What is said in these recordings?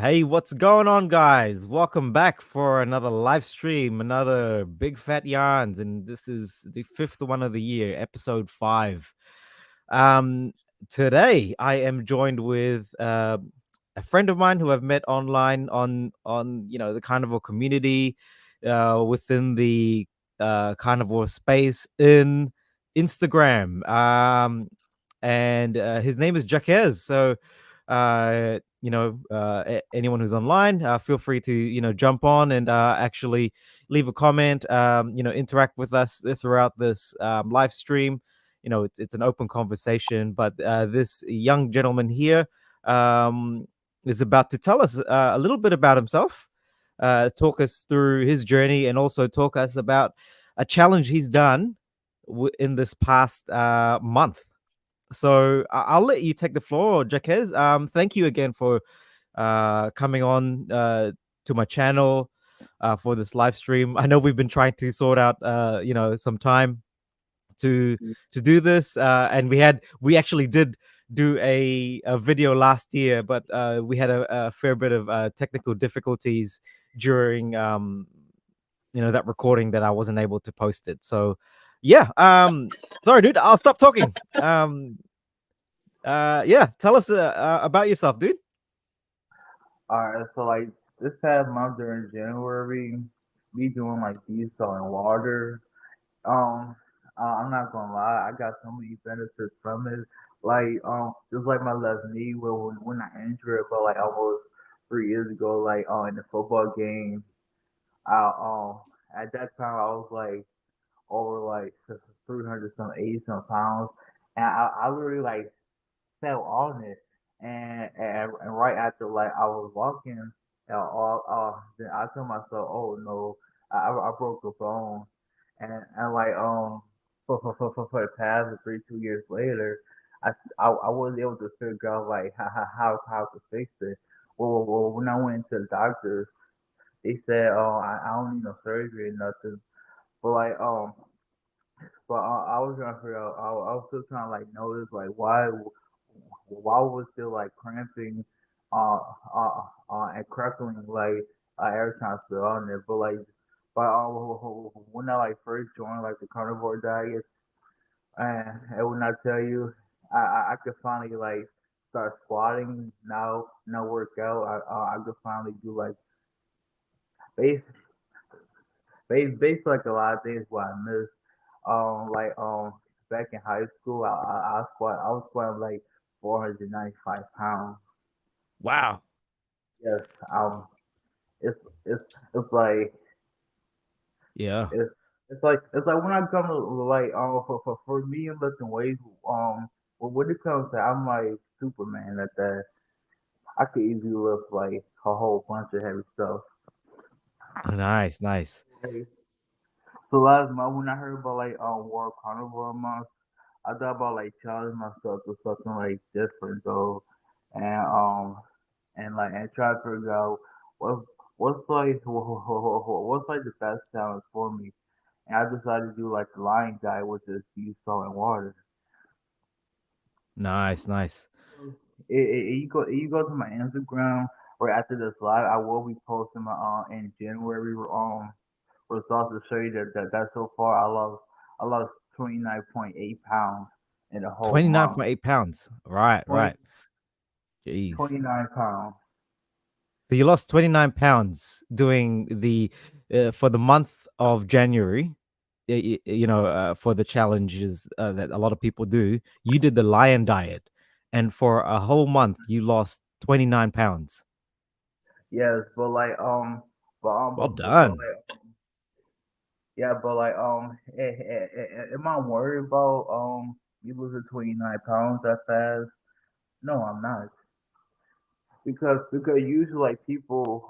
Hey, what's going on, guys? Welcome back for another live stream, another Big Fat Yarns, and this is the fifth one of the year, episode 5. Um, Today I am joined with a friend of mine who I've met online on the carnivore community, within the carnivore space in Instagram. And his name is Jaquez. So anyone who's online, feel free to jump on and actually leave a comment, interact with us throughout this live stream. It's an open conversation, but this young gentleman here um is about to tell us a little bit about himself, talk us through his journey, and also talk us about a challenge he's done in this past month. So I'll let you take the floor, Jaquez. Thank you again for coming on to my channel for this live stream. I know we've been trying to sort out, some time to do this, and we actually did do a video last year, but we had a fair bit of technical difficulties during that recording that I wasn't able to post it. So yeah, sorry, dude. I'll stop talking. Yeah, tell us about yourself, dude. Alright, so like this past month during January, we doing like diesel and water. Um, I'm not gonna lie, I got so many benefits from it. Just like my left knee, when I injured it, but like almost 3 years ago, in the football game, I at that time I was like over 300 some 80 some pounds, and I literally fell on it, and right after I was walking, then I told myself, oh no, I broke a bone, and for the past 2 years later, I wasn't able to figure out how to fix it. Well, when I went to the doctors, they said, oh, I don't need no surgery or nothing, but I was trying to figure out. I was still trying to notice why was still cramping, uh, and crackling every time I stood on it. When I first joined the carnivore diet, and when I tell you, I could finally start squatting now. No workout. I could finally do base basically a lot of things what I missed. Back in high school, I was squatting 495 pounds. Wow. Yes, it's it's it's like Yeah. it's it's like when I come to for me and lifting weights, when it comes to I'm like Superman at that. I could easily lift a whole bunch of heavy stuff. Nice, nice. Like, so last month when I heard about World Carnivore Month, I thought about challenging myself to something different though, and and try to figure out what what's what's the best challenge for me. And I decided to do the lion diet, which is use salt and water. Nice, nice. You go to my Instagram or after this live, I will be posting my in January results to show you that so far I lost 29.8 pounds in a whole month. 29.8 pounds. Right, 20, right. Jeez. 29 pounds. So you lost 29 pounds doing the for the month of January. For the challenges that a lot of people do, you did the lion diet, and for a whole month you lost 29 pounds. Yes, Well done. yeah, am I worried about you losing 29 pounds that fast? No, I'm not, because usually people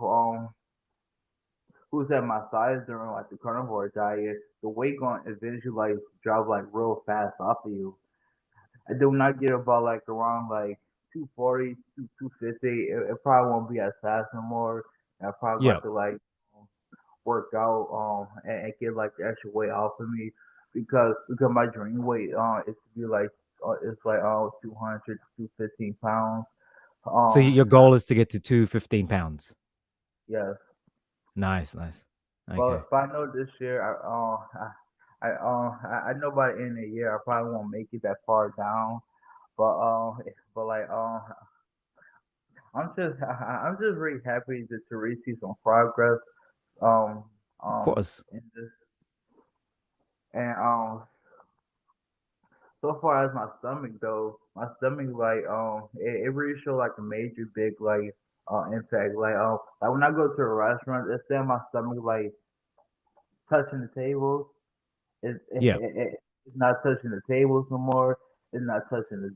who's at my size during the carnivore diet, the weight going to eventually drop real fast off of you. I do not get about around 240, 250. It probably won't be as fast no more. And I probably Yeah. got to work out and get the extra weight off of me because my dream weight is to be it's 200 to 215 pounds. So your I, goal is to get to 215 pounds. yes. Nice, nice. But Okay. if I know this year, I know by the end of the year I probably won't make it that far down. But like I'm just really happy to really see some progress. Um, Of course. in this and so far as my stomach though, my stomach like it really showed like a major big like impact. Like when I go to a restaurant, it's then my stomach like touching the tables. Yeah. It's not touching the tables no more. It's not touching the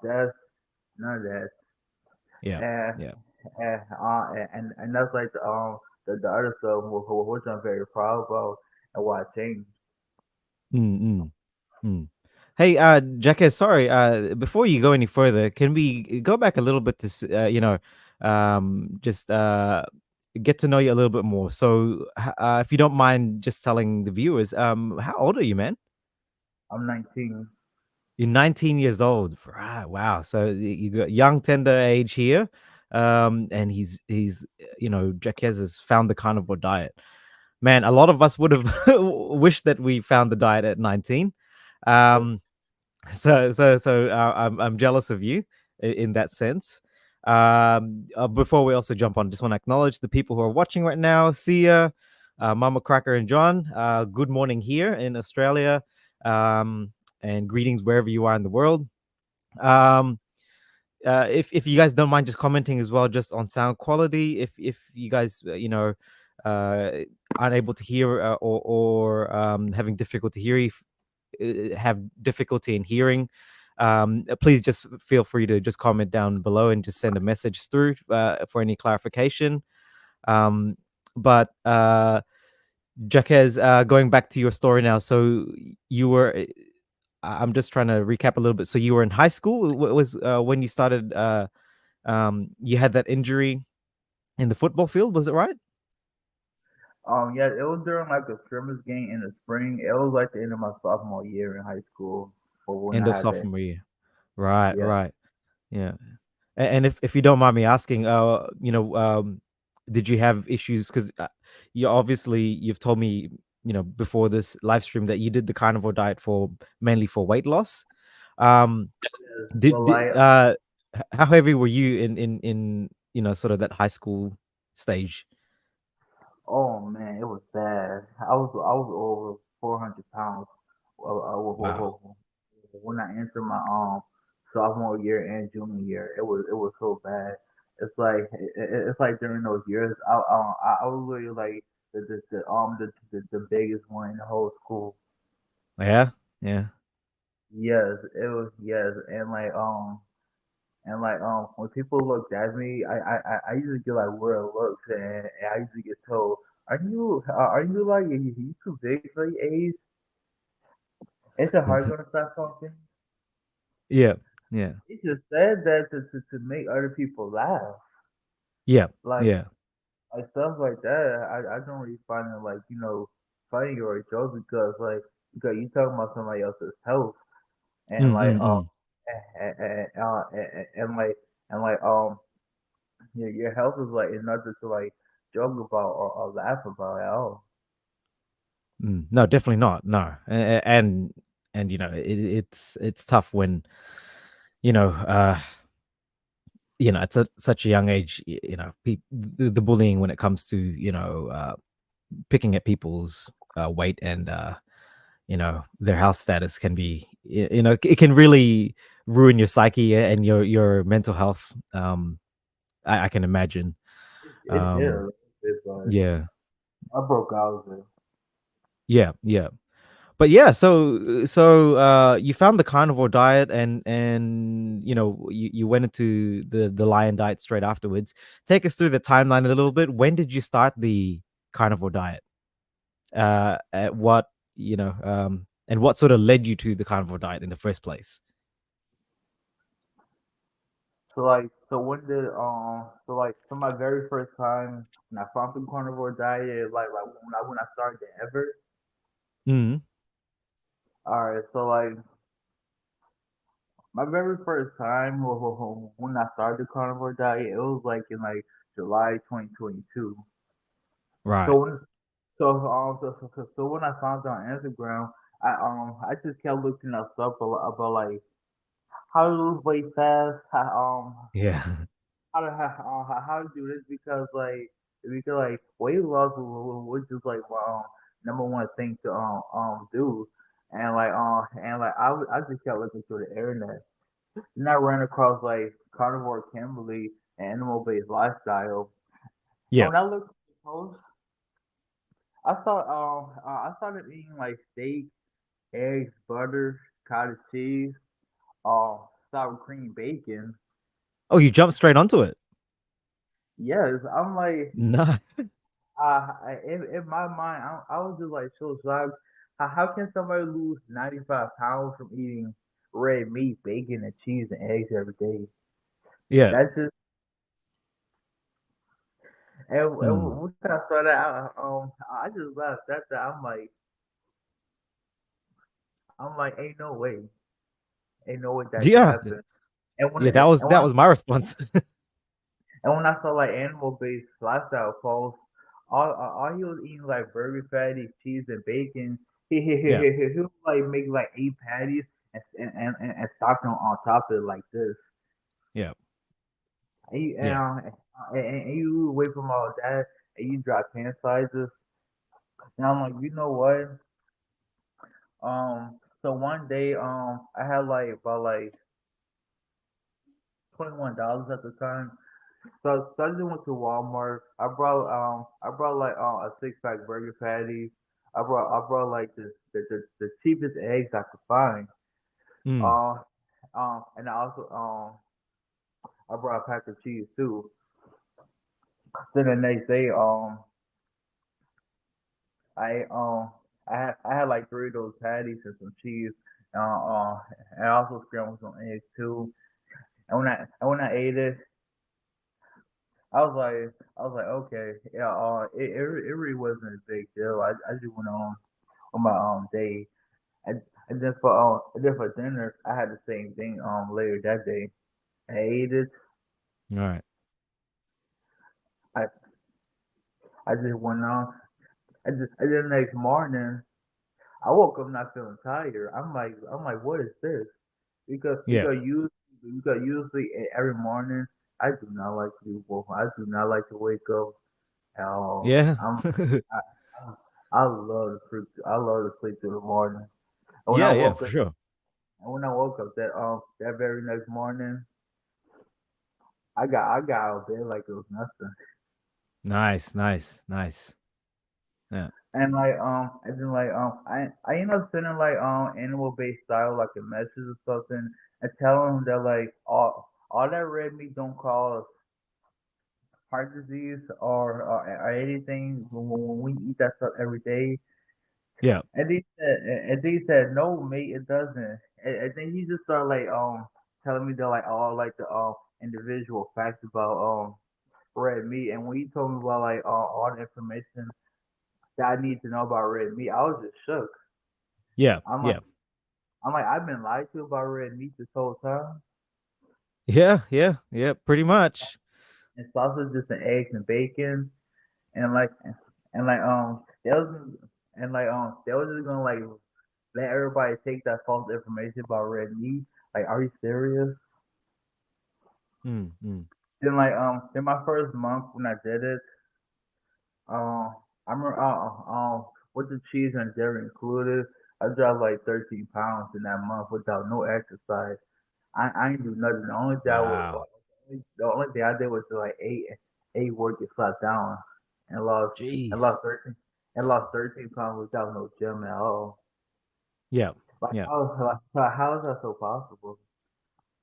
desk. None of that. Yeah. And Yeah. and that's like the other stuff which I'm very proud about and why I changed. Mm, mm, mm. Hey, Jackass, sorry, before you go any further, can we go back a little bit to, just get to know you a little bit more? So, if you don't mind just telling the viewers, how old are you, man? I'm 19. You're 19 years old. Right. Wow. So you got young, tender age here. And Jacques has found the carnivore diet. Man, a lot of us would have wished that we found the diet at 19. Um, I'm jealous of you in that sense. Before we also jump on, just want to acknowledge the people who are watching right now. Sia, Mama Cracker, and John. Good morning here in Australia, and greetings wherever you are in the world. Um, if you guys don't mind just commenting as well, just on sound quality. If you guys uh, aren't able to hear, or having difficulty hearing, have difficulty in hearing, please just feel free to just comment down below and just send a message through, for any clarification. Um, but Jaquez, going back to your story now. So you were, I'm just trying to recap a little bit. So you were in high school. Was when you started? You had that injury in the football field. Was it right? Yeah, it was during like a scrimmage game in the spring. It was like the end of my sophomore year in high school, or when End of I had that. sophomore year. Right. Yeah. Right. Yeah. And if you don't mind me asking, did you have issues? Because you obviously you've told me, before this live stream that you did the carnivore diet for mainly for weight loss. Um, But did like, how heavy were you in sort of that high school stage? oh man, it was bad. I was over 400 pounds. Wow. When I entered my sophomore year and junior year, it was so bad. It's like during those years, I was really like the biggest one in the whole school. Yeah. Yeah. Yes, it was yes, and when people looked at me, I usually get like weird looks, and I usually get told, are you like you too big for your age? Is it hard gonna stop talking? Yeah. Yeah. He just said that to make other people laugh, Yeah. like Yeah. stuff like that. I don't really find it like funny or a joke because you talking about somebody else's health and Mm, mm, mm. and your health is like nothing to like joke about or laugh about at all. No, definitely not. No, and it's tough when you know uh it's such a young age. The bullying when it comes to picking at people's weight and their health status can be it can really ruin your psyche and your mental health. I can imagine. It did a Um, little bit, but yeah, I broke out of it. yeah, yeah. But yeah, so you found the carnivore diet, and you went into the lion diet straight afterwards. Take us through the timeline a little bit. When did you start the carnivore diet? At what and what sort of led you to the carnivore diet in the first place? So my very first time when I found the carnivore diet, like when I started to ever. Mm, All right, so like my very first time when I started the carnivore diet, it was like in like July 2022. Right. So when so when I found it on Instagram, I just kept looking up stuff about like how to lose weight fast, Yeah. how to do this because like weight loss was just like number one thing to do, and like I just kept looking through the internet, and I ran across like carnivore Kimberly and animal based lifestyle. And Yeah. when I looked at the post, I started eating like steak, eggs, butter, cottage cheese, sour cream, bacon. Oh, you jumped straight onto it. Yes, I'm like No. in my mind, I was just like so shocked. How can somebody lose 95 pounds from eating red meat, bacon, and cheese and eggs every day? Yeah. That's just and Mm. when I saw that, I just laughed. That's that. I'm like, ain't no way that can Yeah. happen. And when Yeah, and when that was my response. and when I saw like animal based lifestyle posts, all he was eating like burger patties, cheese, and bacon. Yeah. He would like make like 8 patties and stock them on top of it like this. Yeah. And you, Yeah. and you away from all that and you drop pan sizes. And I'm like, you know what? So one day, I had like about like $21 at the time. So I just went to Walmart. I brought like a 6 pack burger patty. I brought like the cheapest eggs I could find. Mm. Uh and I also I brought a pack of cheese too. Then the next day I um I had like three of those patties and some cheese. And I also scrambled some eggs too. And when I ate it, I was like okay, yeah. It really wasn't a big deal. I just went on my day. And, and then for dinner, I had the same thing later that day. I ate it. All right. I I just went on. And then the next morning, I woke up not feeling tired. I'm like, what is this? Yeah. Because usually every morning I do not like to be woken. I do not like to wake up at all. Yeah. I I love to sleep. I love to sleep through the morning. And when I Yeah, yeah, woke for up, sure. and when I woke up that very next morning, I got out of bed like it was nothing. Nice, nice, nice. Yeah. And then I end up sending like animal based style like a message or something and telling them that like all that red meat don't cause heart disease or anything when we eat that stuff every day. Yeah. And they said no mate it doesn't. And then he just started like telling me that like all like the individual facts about red meat. And when he told me about like all the information that I need to know about red meat, I was just shook. Yeah. I'm like Yeah. I'm like I've been lied to about red meat this whole time, Yeah, yeah, yeah, pretty much. and sausages and eggs and bacon, and like and like they was they was just gonna like let everybody take that false information about red meat. Like, are you serious? Mm, mm. Then my first month when I did it, I remember with the cheese and dairy included, I dropped like 13 pounds in that month without no exercise. I ain't do nothing. Wow. The only thing I did was to like eight work it flat down and lost and Jeez. lost 13 pounds without no gym at all. Yeah. Yeah. How is that so possible?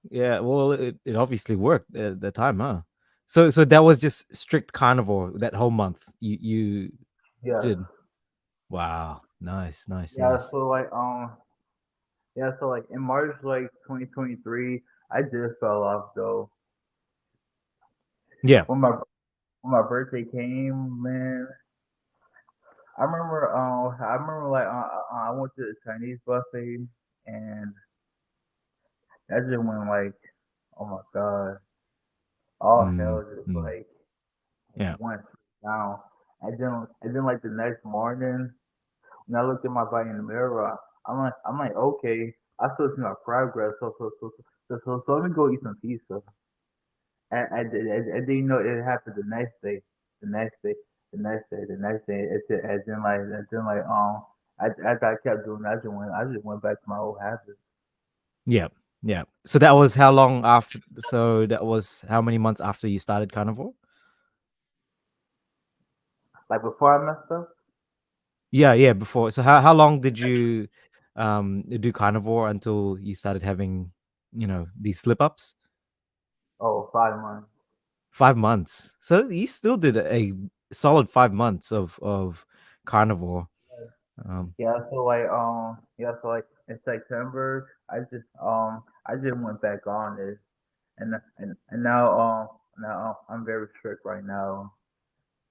Yeah, well, it obviously worked at the time, huh? So that was just strict carnivore that whole month. You Yeah, did. Wow. Nice, nice, yeah. nice. So like in March like 2023, I just fell off though. Yeah. When my when my birthday came, man, I remember like I went to the Chinese buffet and That just went like, oh my god, all Mm, hell just mm, like yeah. went down. And then like the next morning, when I looked at my body in the mirror, I'm like, okay, I still see my progress. So let me go eat some pizza. And then it happened the next day, the next day, the next day. After I kept doing that, I just went back to my old habits. Yeah. Yeah. So that was how long after so that was how many months after you started carnivore? Like before I messed up, Yeah, yeah, before. So how long did you do carnivore until you started having, these slip ups? oh, 5 months. 5 months. So you still did a solid 5 months of carnivore. Um, Yeah, so like in September, I just went back on it, and now I'm very strict right now.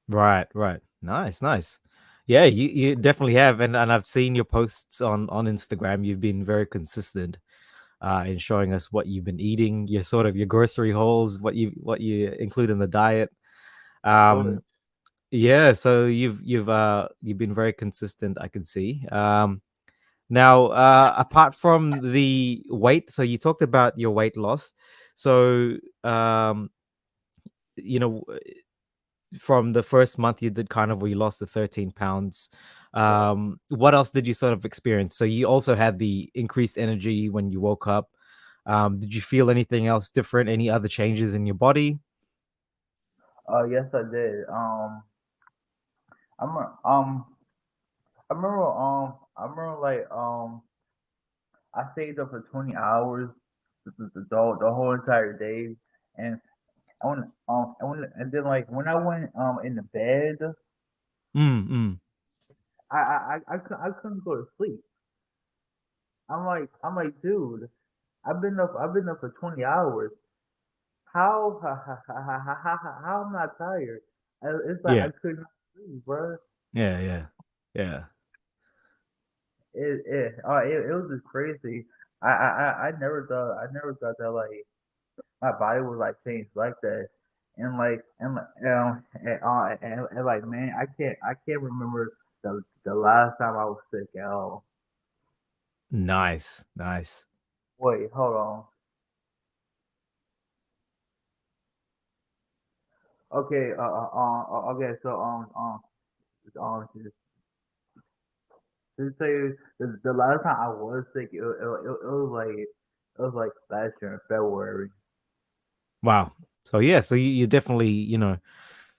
right, right. Nice, nice. Yeah, you definitely have, and I've seen your posts on Instagram. You've been very consistent in showing us what you've been eating, your sort of your grocery hauls, what you include in the diet. Of course. Um, yeah, so you've been very consistent, I can see. Now, apart from the weight, so you talked about your weight loss. So, um, you know, from the first month you did carnival, you lost the 13 pounds. Yeah. What else did you sort of experience? So you also had the increased energy when you woke up. Did you feel anything else different? Any other changes in your body? Yes, I did. I'm I remember like I stayed up for 20 hours the whole entire day, and and then like when I went in the bed, Mm, mm. I couldn't go to sleep. I'm like, dude, I've been up for 20 hours. How am I tired? It's like Yeah, I couldn't sleep, bro. yeah, yeah, yeah. It was just crazy. I never thought that like my body would like change like that. And like man, I can't remember the last time I was sick at all. Nice, nice. Wait, hold on. Okay, okay, so just to tell you the last time I was sick, it was like last year in February. Wow. So yeah, so you definitely,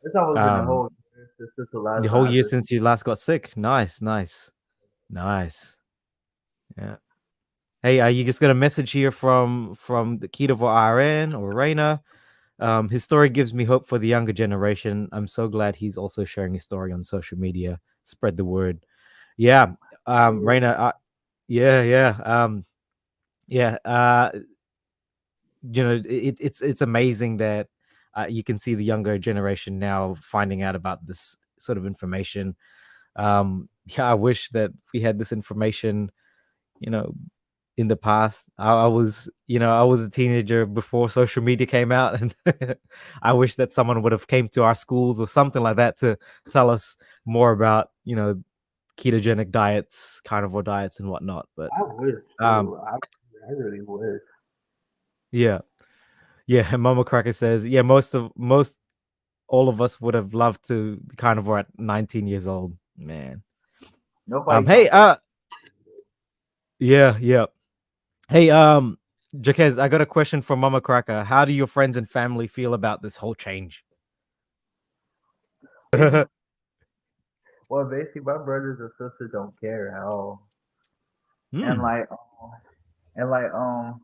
It's almost been a um, whole year since the last the whole time I've year been. since you last got sick. Nice, nice, nice. Yeah. Hey, you just got a message here from the Keto RN or Raina. His story gives me hope for the younger generation. I'm so glad he's also sharing his story on social media. Spread the word. Yeah. Raina, yeah, yeah. Yeah. It's amazing that you can see the younger generation now finding out about this sort of information. Yeah, I wish that we had this information, you know, in the past. I was a teenager before social media came out, and I wish that someone would have came to our schools or something like that to tell us more about, ketogenic diets, carnivore diets, and whatnot. But I wish um, too. I really wish. yeah, yeah. And Mama Cracker says, yeah, most all of us would have loved to be carnivore at 19 years old. Man. Nobody Hey, comes to yeah, yeah. Hey, Jaquez, I got a question from Mama Cracker. How do your friends and family feel about this whole change? me. Well, basically, my brothers and sisters don't care at all. And Hmm. like, and like, I'm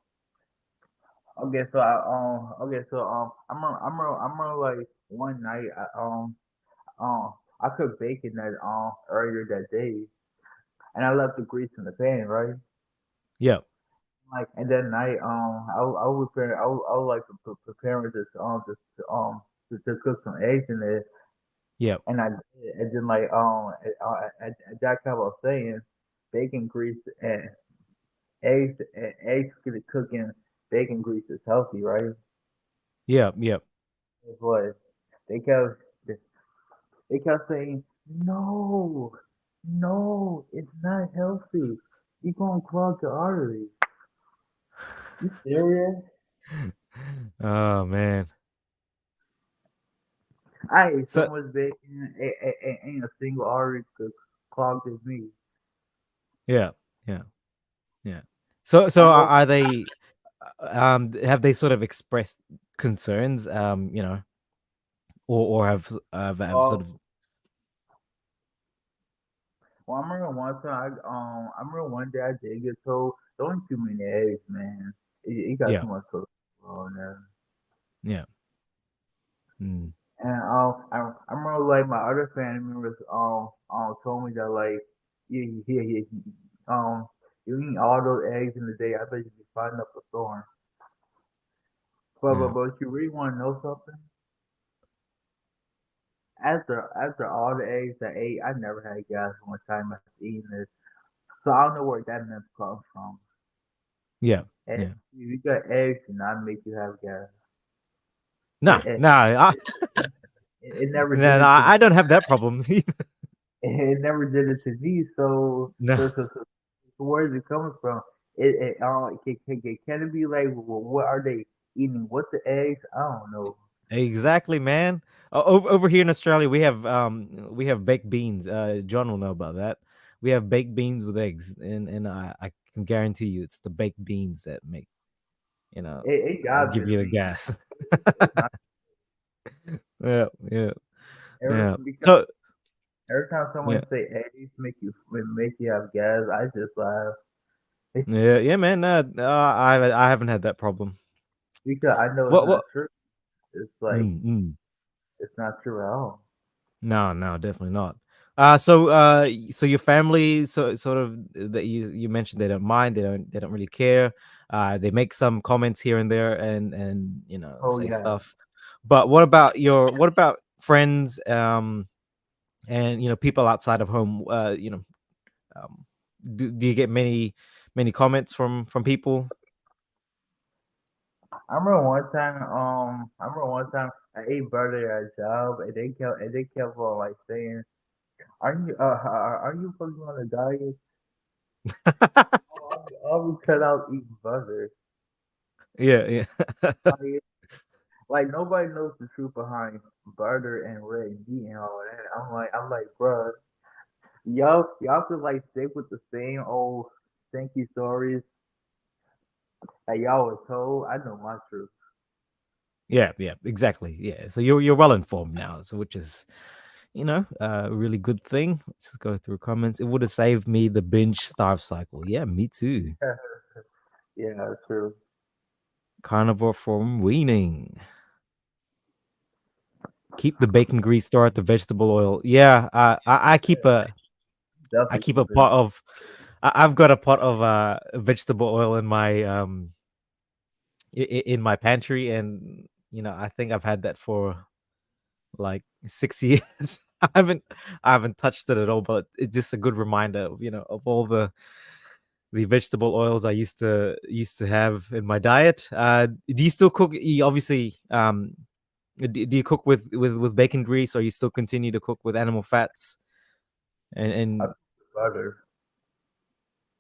like one night, I cooked bacon that earlier that day, and I left the grease in the pan, right? Yep. Like, and that night, I was like preparing to cook some eggs in there, Yep. and I did, and then like, that kind of saying, bacon grease and eggs get it cooking. bacon grease is healthy, right? Yeah, yeah. But they kept they kept saying, no, no, it's not healthy. You gonna clog the arteries. You serious? Oh man. I ate so So much bacon, ain't a single artery could clog as me. yeah, yeah, yeah. So I know. are they have they sort of expressed concerns or have sort of Um, well, I remember one time. I remember one day I did get told, "Don't eat too many eggs, man. It got yeah, too much cholesterol in there." yeah. Mm, And I remember like my other family members told me that like um you eat all those eggs in a day, I bet you be fighting up a storm. yeah. But you really want to know something? After all the eggs I ate, I never had gas one time after eating this. So I don't know where that myth comes from. Yeah, And yeah. if you got eggs, do not make you have gas. No, It it, no, it never did no, no, it to me. I don't have that problem. It never did it to me. No, So where is it coming from? Can it be like, well, what are they eating? What's the eggs? I don't know. exactly, man. Over here in Australia, we have baked beans. John will know about that. We have baked beans with eggs, and I can guarantee you, it's the baked beans that make you know It gotta give be you the me. gas. It's not Yeah, yeah, every yeah. because So every time yeah, someone say eggs make you have gas, I just laugh yeah, yeah, man. I haven't had that problem. because I know it's What not what? true. It's like Mm, mm. it's not true at all. No, no, definitely not. So your family, so sort of that you mentioned they don't mind, they don't really care. They make some comments here and there, and Oh say yeah, stuff. But what about friends, and people outside of home? Um, do you get many comments from people? I remember one time I ate butter at a job, and they kept on like saying, are you fucking on a diet? I'll be cut out eating butter. Yeah, yeah, Like nobody knows the truth behind butter and red meat and all that. I'm like, bruh, y'all could like stick with the same old stinky stories that y'all was told. I know my truth. yeah, yeah, exactly. Yeah, so you're well informed now, so which is a really good thing. Let's just go through comments. It would have saved me the binge starve cycle. Yeah, me too. Yeah, true. Carnivore from weaning. Keep the bacon grease, store at the vegetable oil. Yeah, I Definitely keep a keep it. pot of I've got a pot of vegetable oil in my in my pantry, and I think I've had that for like 6 years. I haven't touched it at all, but it's just a good reminder of of all the vegetable oils I used to have in my diet. Do you still cook? You obviously, do you cook with bacon grease, or you still continue to cook with animal fats? I And cook with butter.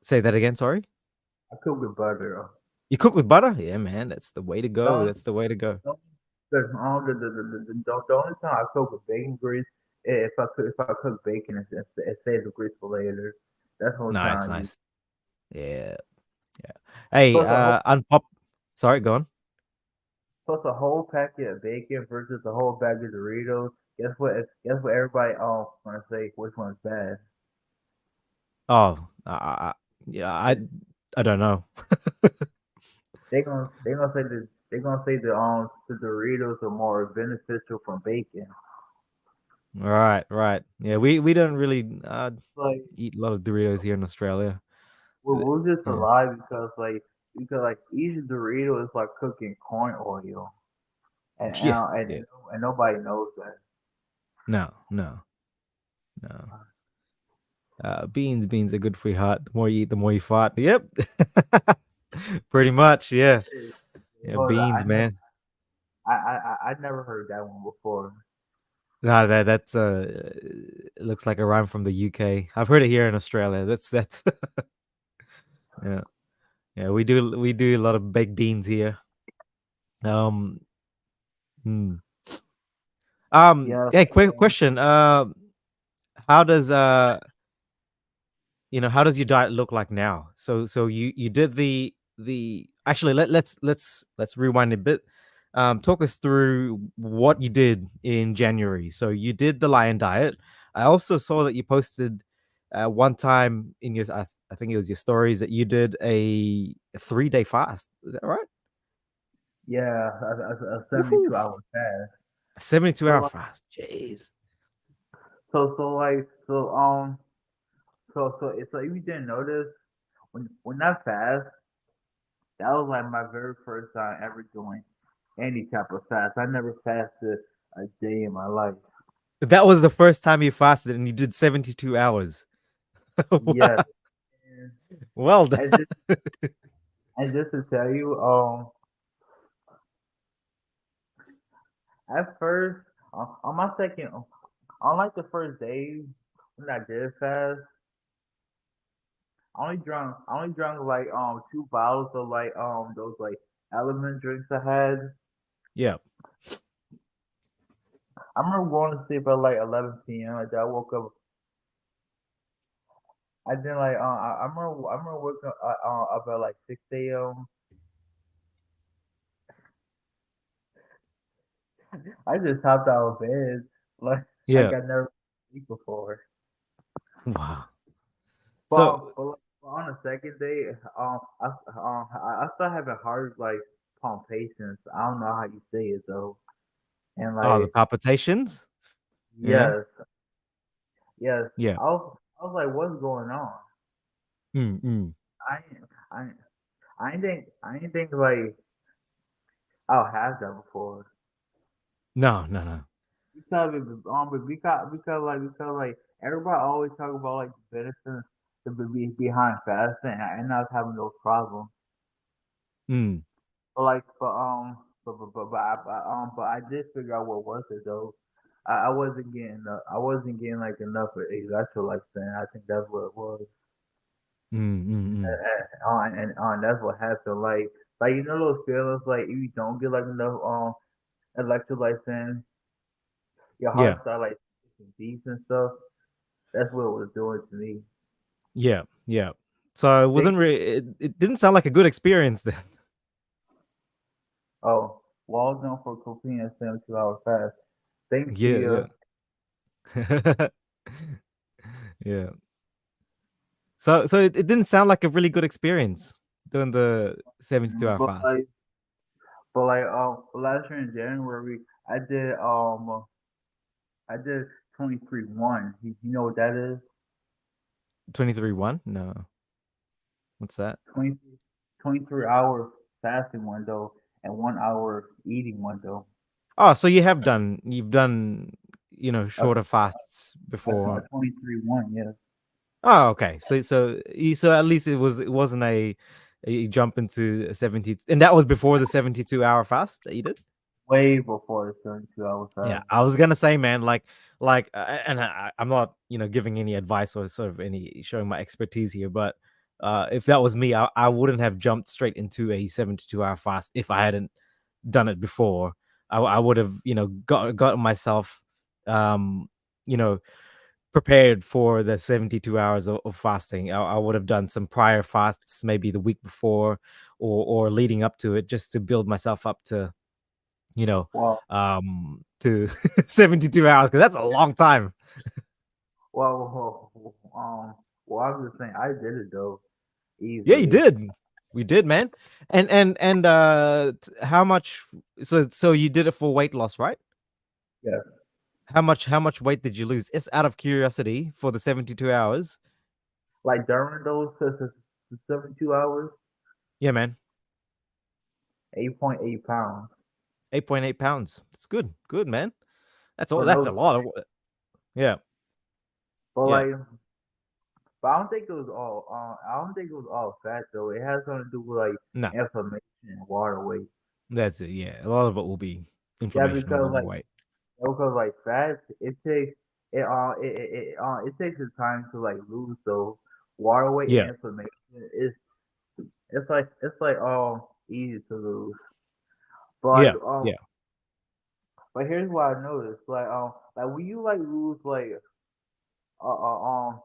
say that again. Sorry, I cook with butter. you cook with butter? Yeah, man, that's the way to go. Don't That's the way to go. don't Because the only time I cook with bacon grease, if I cook bacon, it saves the grease for later. That's the only Nice, time I use. nice. Yeah, yeah. Hey, Plus a whole unpop. Sorry, go on. plus a whole packet of bacon versus a whole bag of Doritos. Guess what? Everybody gonna say which one's bad. Oh, yeah, I don't know. The Doritos are more beneficial from bacon. Right, right. Yeah, we don't really Like eat a lot of Doritos here in Australia. we're just Yeah, alive because like each Dorito is like cooking corn oil. and yeah, and, and, yeah. and nobody knows that. No, no, no. Beans are good for your heart. The more you eat, the more you fart. Yep. Pretty much, yeah. Yeah, Hold on, beans, man. I never heard that one before. No, that's it looks like a rhyme from the UK. I've heard it here in Australia. That's yeah. Yeah, we do a lot of baked beans here. Um, hmm. Yeah, Hey, quick so, question. How does how does your diet look like now? So you did the actually let's rewind a bit. Talk us through what you did in January. So you did the lion diet. I also saw that you posted one time in your I think it was your stories that you did a 3-day fast. Is that right? yeah, a Woohoo! 72 hour fast. A 72 So hour like, fast. Jeez. so if you didn't notice, when I fast, that was like my very first time ever doing any type of fast. I never fasted a day in my life. That was the first time you fasted and you did 72 hours. Yes, Wow. and, Well done. and just and just to tell you, at first, on my second, on like the first day when I did fast, I only drank like 2 bottles of like those like element drinks I had. Yeah. I remember going to sleep at like 11 p.m. Like that. I woke up. I didn't like. I remember waking up at like 6 a.m. I just hopped out of bed like Yeah. I never sleep before. Wow. So, But on the second day, I still having hard like palpitations. I don't know how you say it though. And the like palpitations? Yeah. yes, yes, Yeah. I was like, what's going on? Mm. I I I ain't think like I'll have that before. No, no, no. Because everybody always talk about like the benefits behind fasting, and I was having those problems. Mm. But like, but I did figure out what was it though. I wasn't getting like enough of electrolytes. Then I think that's what it was. Mm. And that's what happened. Like you know those feelings like if you don't get like enough electrolytes in, your Yeah. heart start like beats and stuff. That's what it was doing to me. Yeah. Yeah. So it Thank wasn't really it didn't sound like a good experience then. Oh, well done for completing a 72 hour fast. Thanks to Yeah, you. yeah. Yeah. So it didn't sound like a really good experience doing the 72-hour But fast. last year in January, I did 23-1. You know what that is? 23-1? No. What's that? 20, 23 hour fasting window and 1 hour eating window. Oh, so you've done, A, shorter fasts a before. 23-1, yes. Oh, okay. So at least it wasn't a jump into a 70, and that was before the 72-hour fast that you did? Way before the 72 hour Yeah, fast. I was gonna say, man, and I'm not, giving any advice or sort of any showing my expertise here, but if that was me, I wouldn't have jumped straight into a 72-hour fast if I hadn't done it before. I would have, gotten myself, um, you know, prepared for the 72 hours of fasting. I would have done some prior fasts, maybe the week before or leading up to it, just to build myself up to you know, Well, to 72 hours because that's a long time. well, I was just saying, I did it though, Yeah, you easily. did. We did, man. And how much? So you did it for weight loss, right? Yeah. How much weight did you lose? It's out of curiosity for the 72 hours. Like during those 72 hours, Yeah, man. 8.8 pounds. 8.8 pounds. That's good. Good, man. That's all. But That's a no, lot of. Yeah, but yeah. like, but I don't think it was all. I don't think it was all fat though. It has something to do with like No. inflammation and water weight. That's it. Yeah, a lot of it will be Yeah, inflammation and because like overweight. fast, it takes the time to like lose. So water weight and Yeah, inflammation is it's like all easy to lose. But like yeah, yeah, but here's what I noticed. Like when you like lose uh, uh um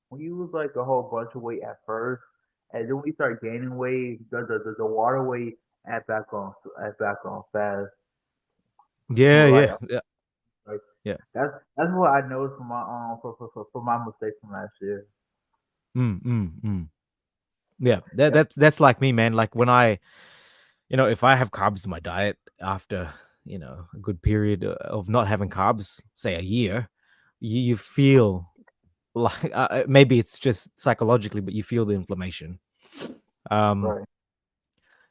when you lose like a whole bunch of weight at first, and then when you start gaining weight, the water weight add back on fast. yeah, But yeah, yeah, like yeah. that's what I noticed from my for my mistakes from last year. Mm. Yeah, Yep, that's like me, man. Like when if I have carbs in my diet after, a good period of not having carbs, say a year, you feel like maybe it's just psychologically, but you feel the inflammation. Um, right.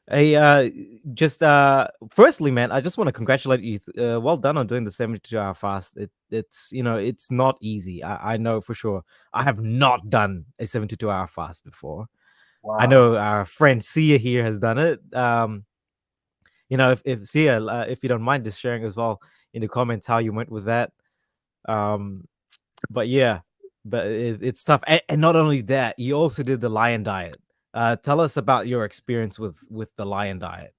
I just firstly, man, I just want to congratulate you. Well done on doing the 72-hour fast. It's not easy. I know for sure. I have not done a 72-hour fast before. I Wow. know our friend Sia here has done it. If Sia, if you don't mind just sharing as well in the comments how you went with that. Um, but yeah, but it's tough. And not only that, you also did the lion diet. Tell us about your experience with the lion diet.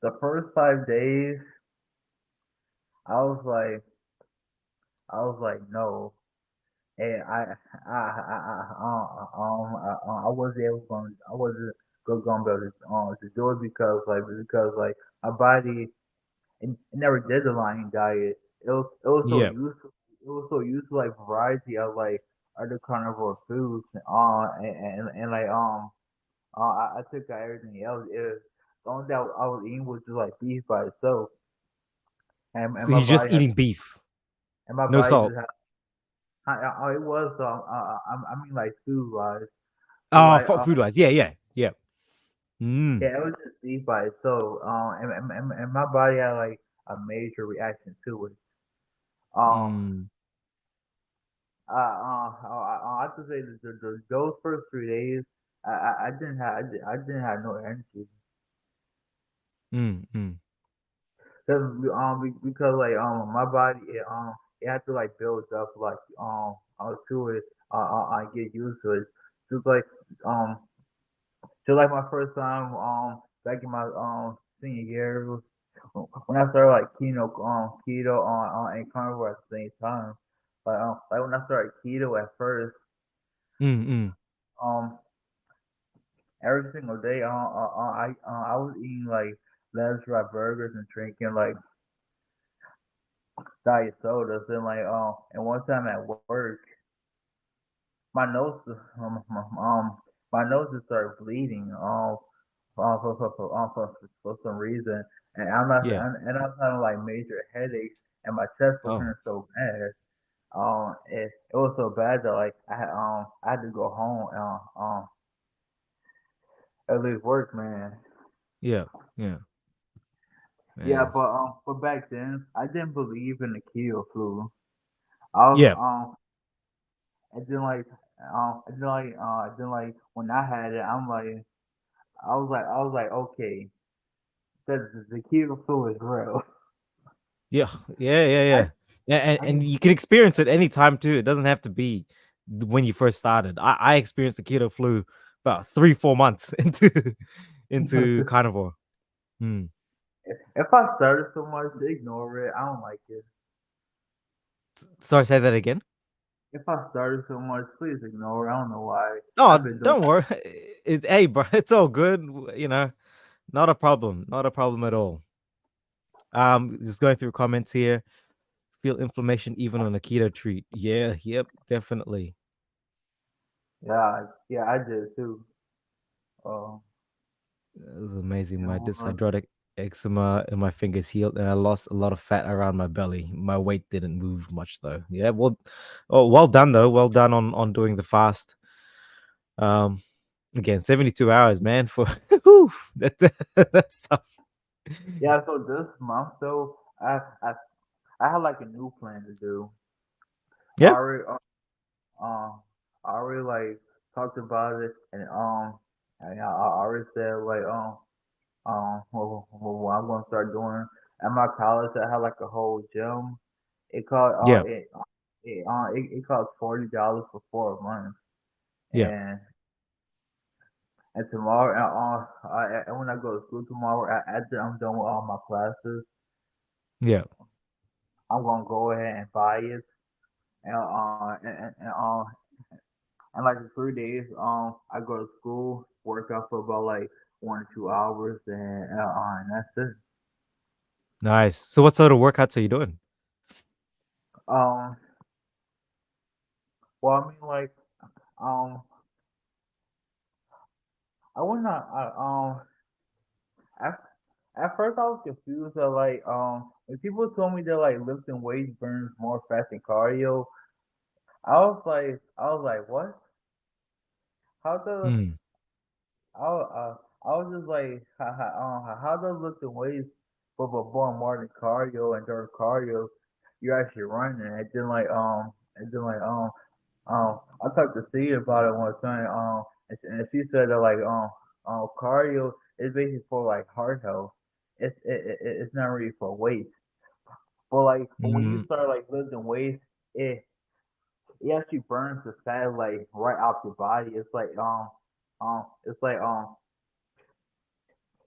The first 5 days, I was like, no, and I wasn't able going, I wasn't going to be able to do it because my body it never did the lion diet. It was so Yeah, used it was so used to like variety of like other carnivore foods and like I took out everything else. The only thing I was eating was just like beef by itself, and so my you're just body had eating beef, and my no body salt. just had. It was I mean like food wise, cause Oh, food wise, yeah, yeah, yeah. Mm, yeah, it was just beef by itself. And my body had like a major reaction to it. Um, mm, I have to say that those first 3 days, I didn't have no energy. mm. Because like my body it had to like build up like to it I get used to it. Just like um my first time back in my senior year it was when I started like keto on and carnivore at the same time. Like when I started keto at first, Mm. um every single day I was eating like lettuce wrap burgers and drinking like diet sodas and one time at work my nose my nose just started bleeding for some reason Yeah. and I was having like major headaches and my chest was Oh, hurting so bad it was so bad that like I had to go home and leave work, man. yeah, yeah, Yeah, man. but back then I didn't believe in the keto flu. I was Yeah, and then when I had it, I was like, okay, the keto flu is real. yeah, I yeah. And I you can experience it anytime too. It doesn't have to be when you first started. I experienced the keto flu about 3-4 months into carnivore. Mm. if I started so much to ignore it, I don't like it. Sorry, say that again. If I started so much, please ignore it. I don't know why. Oh, I've been doing. don't worry. Hey, bro, it's all good. Not a problem. Not a problem at all. Just going through comments here. Feel inflammation even on a keto treat. Yeah, yep, definitely. Yeah, yeah, I did too. Uh, It was amazing. My and dyshydrotic eczema in my fingers healed, and I lost a lot of fat around my belly. My weight didn't move much though. Yeah, well done though. Well done on doing the fast. Um, Again, 72 hours, man. For whew, that's tough. yeah, so this month though, I had like a new plan to do. I Yeah. already uh, I already like talked about it, I already said like what I'm gonna start doing at my college. I have like a whole gym. It cost Yeah, it costs $40 for 4 months, yeah, and tomorrow and when I go to school tomorrow, after I'm done with all my classes, yeah. I'm gonna go ahead and buy it, and like the 3 days I go to school, work out for about like 1 or 2 hours, and that's it. Nice. So what sort of workouts are you doing? Um, well, I mean like um I would not. At, at first I was confused. Like, when people told me that like lifting weights burns more fat than cardio, I was like, what? How does Mm, I was just like, how does lifting weights but burn more than cardio? And during cardio, you're actually running, and then like I talked to C about it one time. And she said that like cardio is basically for like heart health. It's not really for weight. But when you mm. start like lifting weights, it actually burns the fat like right off your body. It's like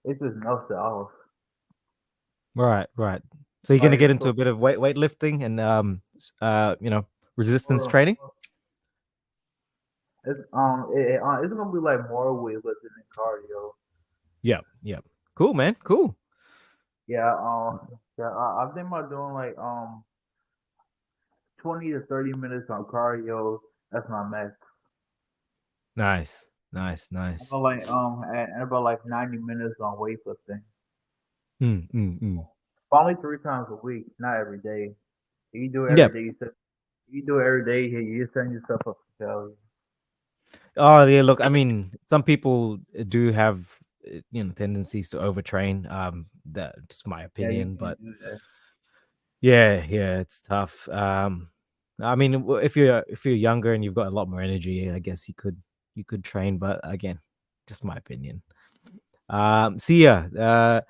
it just melts it off. Right, right. So you're gonna Like get into so, a bit of weightlifting and resistance well, training? it's gonna be like more weightlifting than cardio. Yeah, yeah. Cool, man. Cool. Yeah, I think about doing like 20 to 30 minutes on cardio. That's my max. Nice, nice, nice. And about like 90 minutes on weightlifting. Mm, mm, mm. Only 3 times a week, not every day. If you do it every Yep. day, you do it every day, you're setting yourself up for failure. Oh, yeah, look, I mean, some people do have, tendencies to overtrain. That's my Yeah, you opinion, can't but do that. yeah, yeah, it's tough. I mean, if you're younger and you've got a lot more energy, I guess you could train, but again, just my opinion. See ya.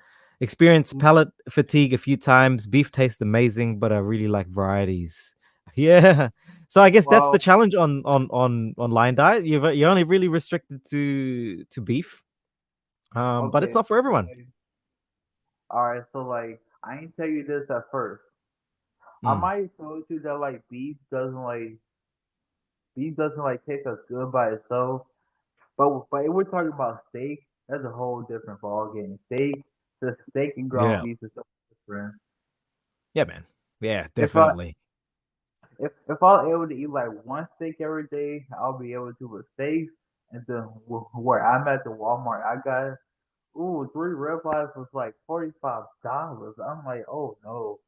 Experienced palate fatigue a few times. Beef tastes amazing, but I really like varieties. Yeah. So I guess that's the Well, challenge on online diet. You're only really restricted to beef. But it's okay, not for so everyone. like, all right, so like, I ain't tell you this at first. I Mm, might have told you that like beef doesn't like taste as good by itself. But if we're talking about steak, that's a whole different ball game. The steak and ground yeah. beef is so different. Yeah, man. Yeah, If I definitely. if I was able to eat like one steak every day, I'll be able to with steak. And then where I'm at the Walmart, I got three ribeyes was like $45. I'm like, oh no,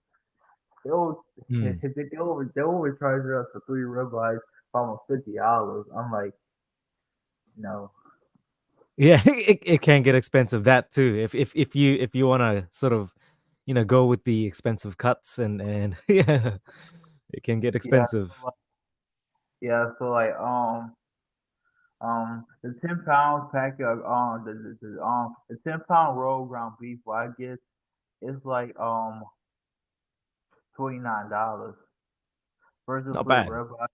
they'll Mm. they overcharge us for three ribeyes for almost $50. I'm like, no, Yeah, it can get expensive that too. If you want to sort of, go with the expensive cuts and yeah, it can get yeah, expensive. so like the 10 pound pack of the 10 pound roll ground beef what I get is like $29 versus Not three bad. ribeyes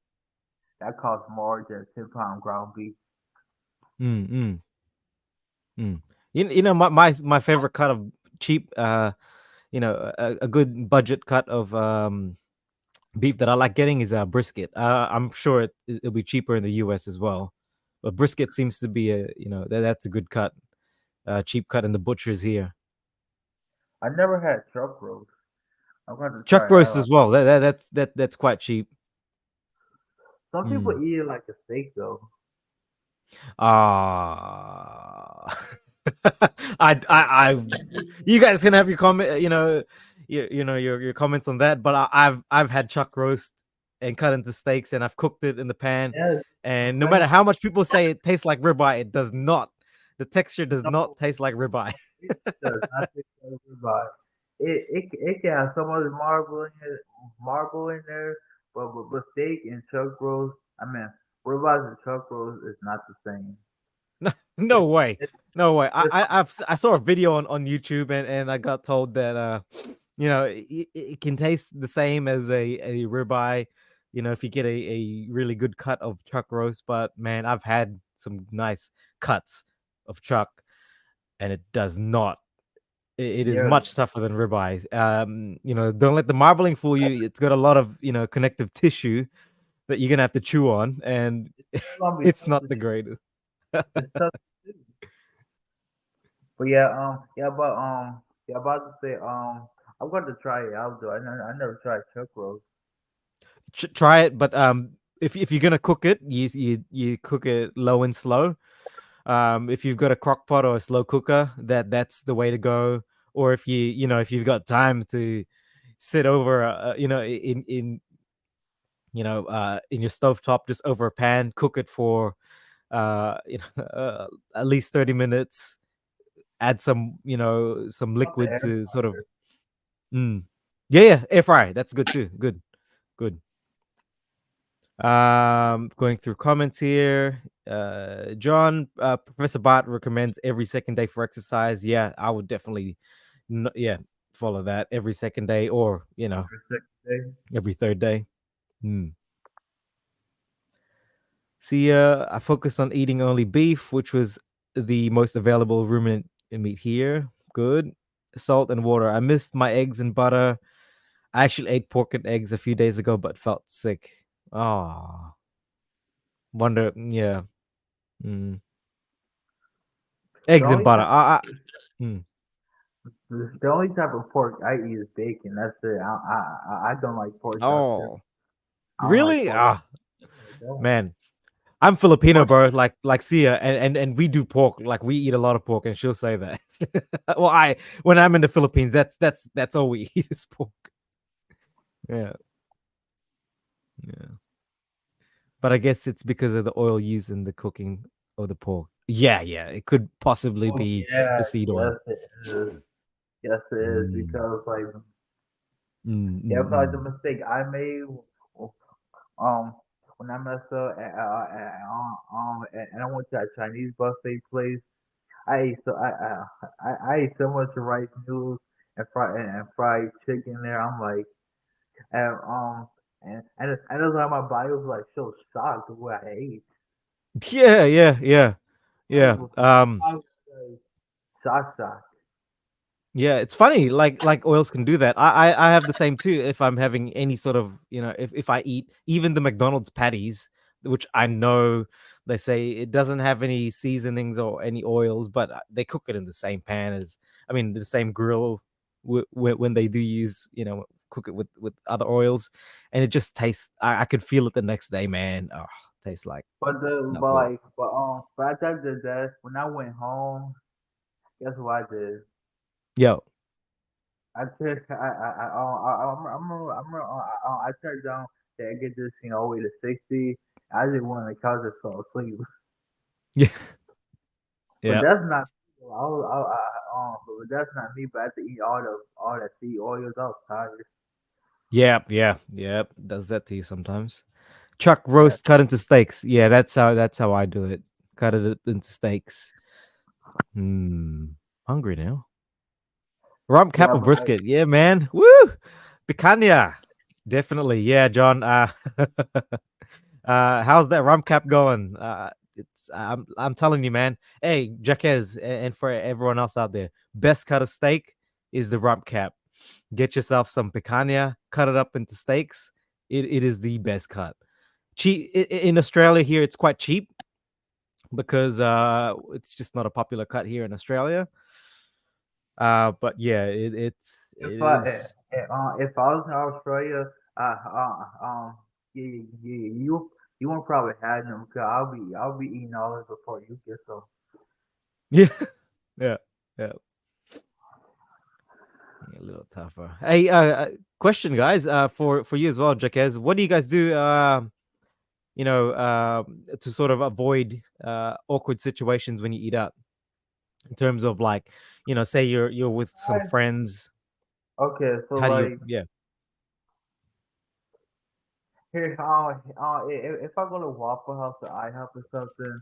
that costs more than 10 pound ground beef. Mm, mm, mm. My favorite cut of cheap, a good budget cut of beef that I like getting is brisket. I'm sure it'll be cheaper in the US as well, but brisket seems to be that's a good cut, cheap cut in the butchers here. I never had truck roast. I'm going to Chuck try that roast out. as well. That's quite cheap. Some people Mm. eat it like a steak though. Ah, I, you guys can have your comment, your comments on that. But I've had chuck roast and cut into steaks, and I've cooked it in the pan. Yes, And no matter yes, how much people say it tastes like ribeye, it does not. The texture does not no, taste like ribeye. it does not taste like ribeye. It can have some other marble in there, but steak and chuck roast. I mean, ribeyes and chuck roast is not the same. No way. It's, No way. it's I saw a video on YouTube and I got told that it can taste the same as a ribeye, if you get a really good cut of chuck roast, but man, I've had some nice cuts of chuck and it does not. It is nearly. much tougher than ribeye. Don't let the marbling fool you. It's got a lot of, connective tissue that you're gonna have to chew on and It's gonna be it's tough not to the chew. greatest. It's tough to chew. But yeah, about to say, I'm going to try it out though. I never tried chuck roast. Try it, but if you're gonna cook it, you cook it low and slow. If you've got a crock pot or a slow cooker, that's the way to go. Or if you've got time to sit over, in your stovetop, just over a pan, cook it for at least 30 minutes. Add some Off the liquid air to sort of. fryer. Mm. Yeah, air fry. That's good too. Good. Going through comments here. John, Professor Bart recommends every second day for exercise. Yeah, I would definitely, yeah, follow that every second day, or Every second day. every third day. Hmm. See, I focused on eating only beef, which was the most available ruminant meat here. Good. Salt and water. I missed my eggs and butter. I actually ate pork and eggs a few days ago, but felt sick. Oh, wonder. Yeah. Mm. The Eggs and only butter. type Mm. the only type of pork I eat is bacon. That's it. I don't like pork chops too. Oh, I don't like really? pork. I don't. Man, I'm Filipino, Pork. bro. Like Sia, and we do pork. Like we eat a lot of pork, and she'll say that. Well, when I'm in the Philippines, that's all we eat is pork. Yeah, yeah. But I guess it's because of the oil used in the cooking of the pork. Yeah. It could possibly Oh be yeah, the seed yes oil. it is. Yes it is Mm, because like mm, yeah, mm, but like the mm. mistake I made um when I messed up and I went to a Chinese buffet place. I ate so much rice noodles and fried chicken there. I'm like and it was like my body was like so shocked at what I ate. Yeah. I Yeah. was, Um, I was like shocked. Yeah, it's funny, like oils can do that. I have the same too. If I'm having any sort of, if I eat even the McDonald's patties, which I know they say it doesn't have any seasonings or any oils, but they cook it in the same pan as, I mean, the same grill when they do use, cook it with other oils, and it just tastes. I could feel it the next day, man. Oh, tastes like not good. But after I did that, when I went home, guess what I did? Yo, I took I turned down the air conditioning all the way to 60. I just went on the couch and fell asleep. yeah, But yeah. that's not but that's not me. But I had to eat all that seed oils. I was tired. Yeah. Does that to you sometimes. Chuck Yeah, roast cut into steaks. Yeah, that's how I do it. Cut it into steaks. Hungry now. Rump cap yeah, or but like brisket. Yeah, man. Woo! Picanha. Definitely. Yeah, John. How's that rump cap going? I'm telling you, man. Hey, Jaquez, and for everyone else out there, best cut of steak is the rump cap. Get yourself some picanha, cut it up into steaks. It is the best cut. Cheap in Australia here, it's quite cheap because it's just not a popular cut here in Australia. But yeah, if it I is. if I was in Australia, you won't probably have them. Cause I'll be eating all this before you get some. Yeah, yeah, yeah. A little tougher. Hey, question, guys. For you as well, Jaquez. What do you guys do? To sort of avoid awkward situations when you eat out. In terms of like, say you're with some Alright. friends. Okay, so How do you? like Yeah. here, if I go to Waffle House or IHOP or something,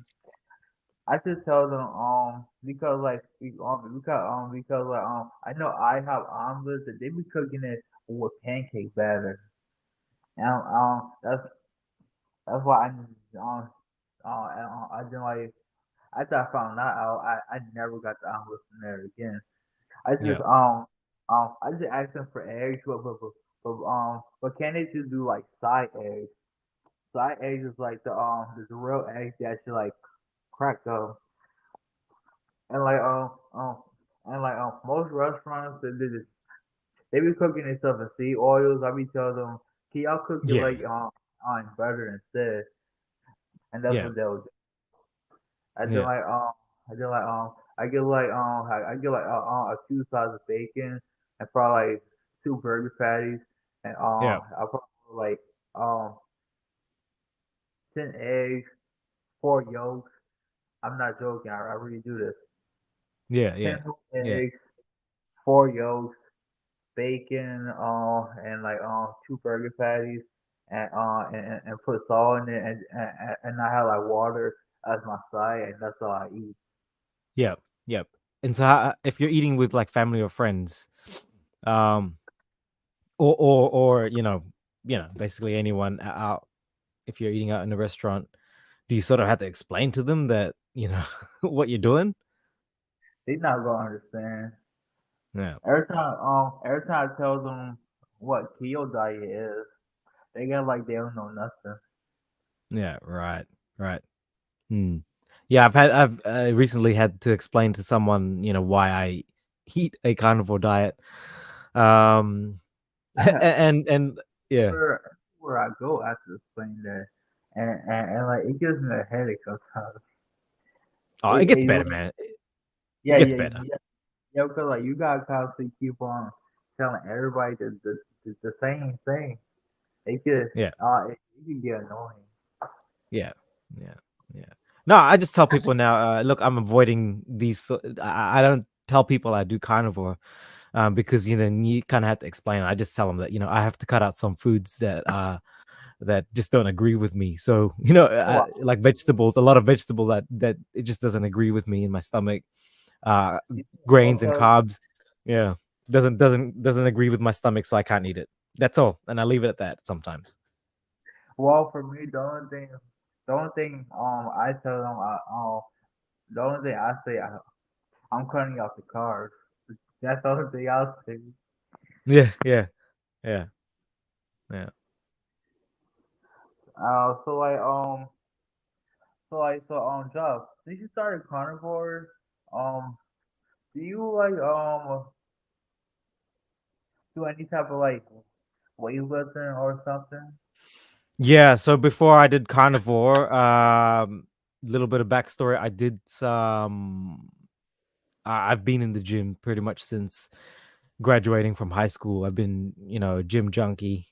I just tell them because like because like I know I have omelets that they be cooking it with pancake batter, and that's why I didn't like after I found that out I never got the omelets from there again. Yeah, I just asked them for eggs, but can they just do like side eggs? Side eggs is like the real eggs that you like crack up and most restaurants they be cooking their stuff in seed oils. I be telling them, can y'all cook it yeah, like on butter instead? And that's yeah, what they'll do. I do yeah, like I do like I get like a two sides of bacon and probably like two burger patties and yeah, I'll probably like um 10 eggs, 4 yolks. I'm not joking. I really do this. yeah, Ten yeah, whole yeah, eggs, 4 yolks, bacon, and like two burger patties, and put salt in it, and I have like water as my side, and that's all I eat. yeah, yep. And so, if you're eating with like family or friends, um, or basically anyone out, if you're eating out in a restaurant, do you sort of have to explain to them that what you're doing? They not gonna understand. Yeah, Every time I tell them what keto diet is, they get like they don't know nothing. yeah, right, right. Hmm. Yeah, I've recently had to explain to someone, why I eat a carnivore diet. Um, and yeah, Where I go after explaining that, and like it gives me a headache sometimes. oh, it gets better, Like, man. It yeah, gets yeah, better. yeah, yeah. Because like you gotta constantly keep on telling everybody the same thing. It could Yeah, it can get annoying. yeah, yeah, yeah. No, I just tell people now. Look, I'm avoiding these. I don't tell people I do carnivore, because you kind of have to explain. I just tell them that I have to cut out some foods that just don't agree with me. So Wow. like vegetables, a lot of vegetables that it just doesn't agree with me in my stomach. Uh, Grains and Okay. carbs, yeah, doesn't agree with my stomach, so I can't eat it. That's all, and I leave it at that sometimes. Well, for me, the only thing I tell them the only thing I say I'm cutting out the carbs. That's the only thing I'll say. Yeah, yeah, yeah, yeah. So Job, since you started carnivore, um, do you like do any type of like weightlifting or something? Yeah, so before I did carnivore, little bit of backstory. I did I've been in the gym pretty much since graduating from high school. I've been, a gym junkie,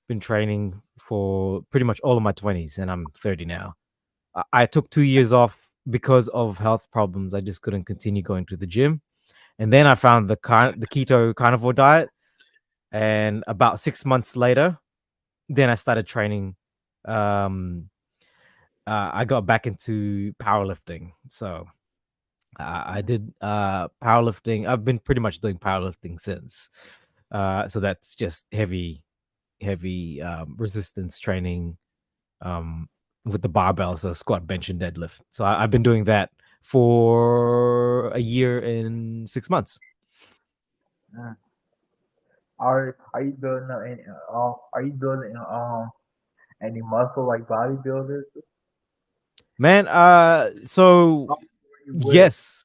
been training for pretty much all of my 20s, and I'm 30 now. I took 2 years off because of health problems. I just couldn't continue going to the gym. And then I found the keto carnivore diet. And about 6 months later, then I started training. Um, I got back into powerlifting. So I did powerlifting. I've been pretty much doing powerlifting since. So that's just heavy resistance training, um, with the barbell, so squat, bench, and deadlift. So I've been doing that for a year and 6 months. Mm. Are you building up any are you building any muscle like bodybuilders? Man, so Oh, you with? yes,